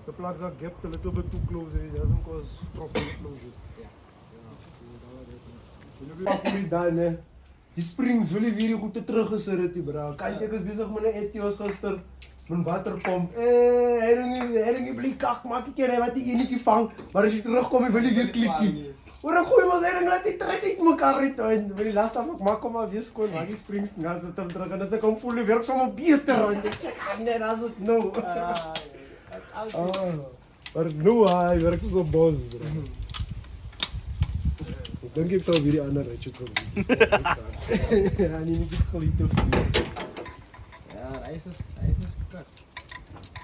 the plugs are gapped a little bit too close and it doesn't cause proper explosion. Dan die springs wil je weer goed te teruggesit, bro. Kijk, ik was bezig met een Etios gister. Mijn waterpomp. Hij ging blik kak, maak ik je wat die enige vang. Maar als je terugkomt, wil je weer klikkie. Hoe dan gooi je maar laat die trek uit elkaar uit. En wil je laatst af, ik maak hem maar weer schoon. Maak die springs en dan zit hem terug. En als ik hem voel, hij werkt zomaar beter. En ik zeg, nee, dat is het nou. Maar nu, hij werkt zo boos, bro. Ik denk ik zou weer die andere ritje doen. Ja, niet gelieten of niet. Ja, hij is kak.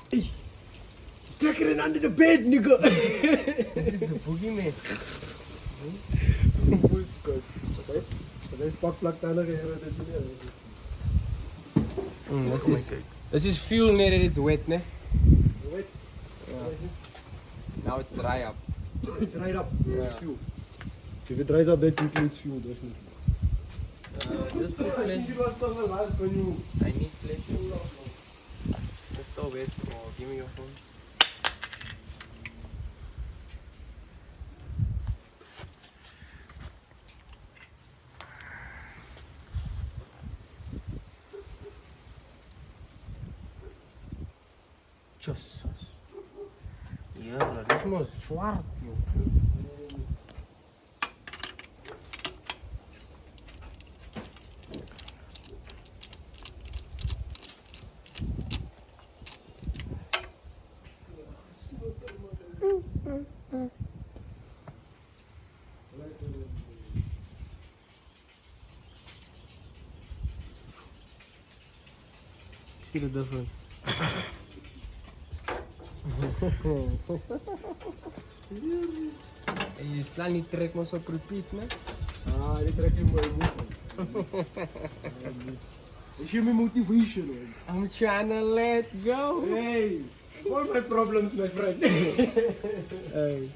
Hey, stek er under the bed, nigga. Dit is de boogeyman. Buskot. Dat is pakplak daar nog even. This is fuel net that it's wet, ne? Wet? Yeah. Now it's dry up. Dried up. It's fuel. If it dries up that quickly, it's fuel, definitely. Just put flash. I need flash. Just go wait or give me your phone. Jesus. Ja, dat is maar zwart, joh. See the difference. Je slaat niet trek maar zo repeat, ne? Ah, die trek je mooi goed. Is je mijn motivation, man? I'm trying to let go. Hey, all my problems, my friend. Hey.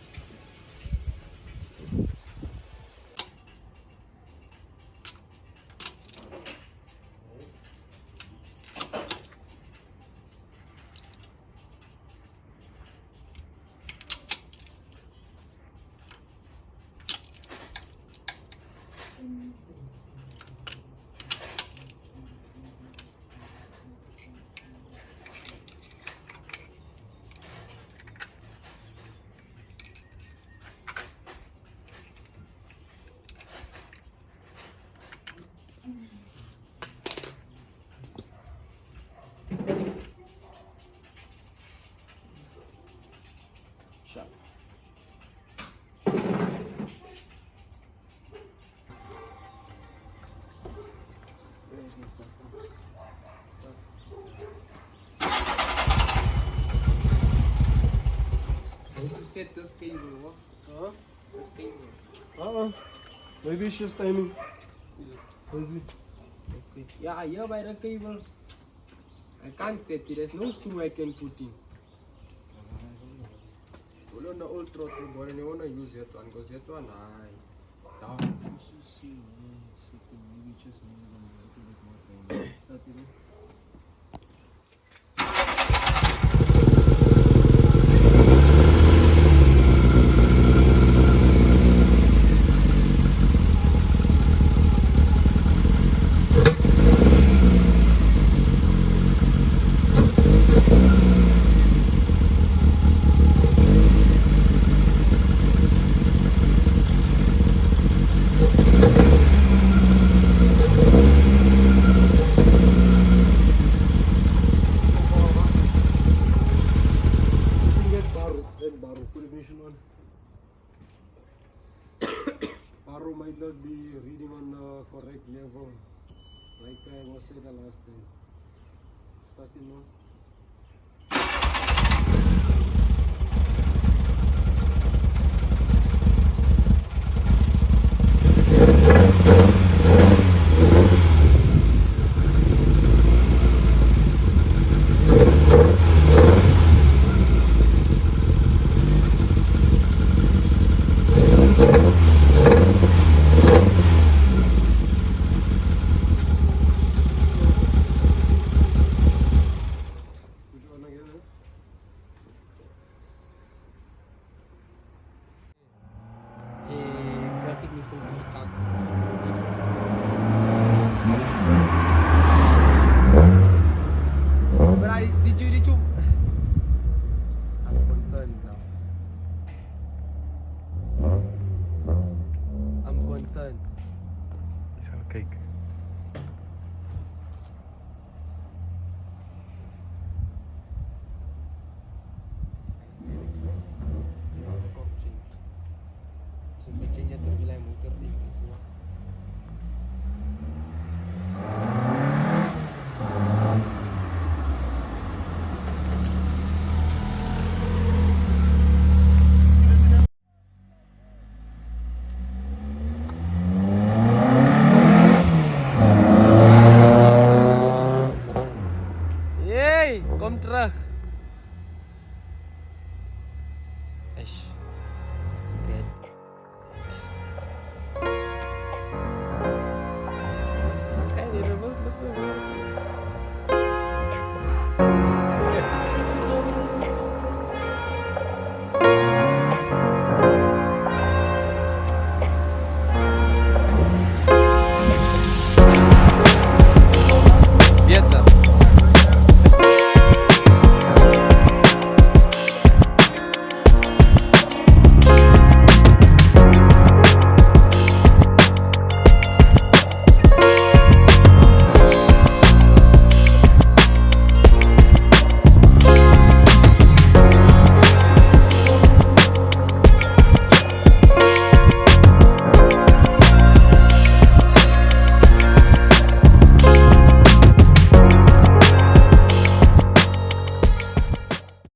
Set this cable, what? Huh? This cable. Maybe it's just timing. Busy. Okay. Yeah, here by the cable. I can't set it. There's no screw I can put in. Well, on the old throttle, boy, you wanna use that one, because that one, down. Start it. Paro might not be reading on the correct level, like I was saying the last time. Starting now. Did you? I'm concerned now. I'm concerned. It's a cake. Semplicemente terminai motor dito semua. Yay, kom terug. Eish. Good. Hey, die reverse lukt ook.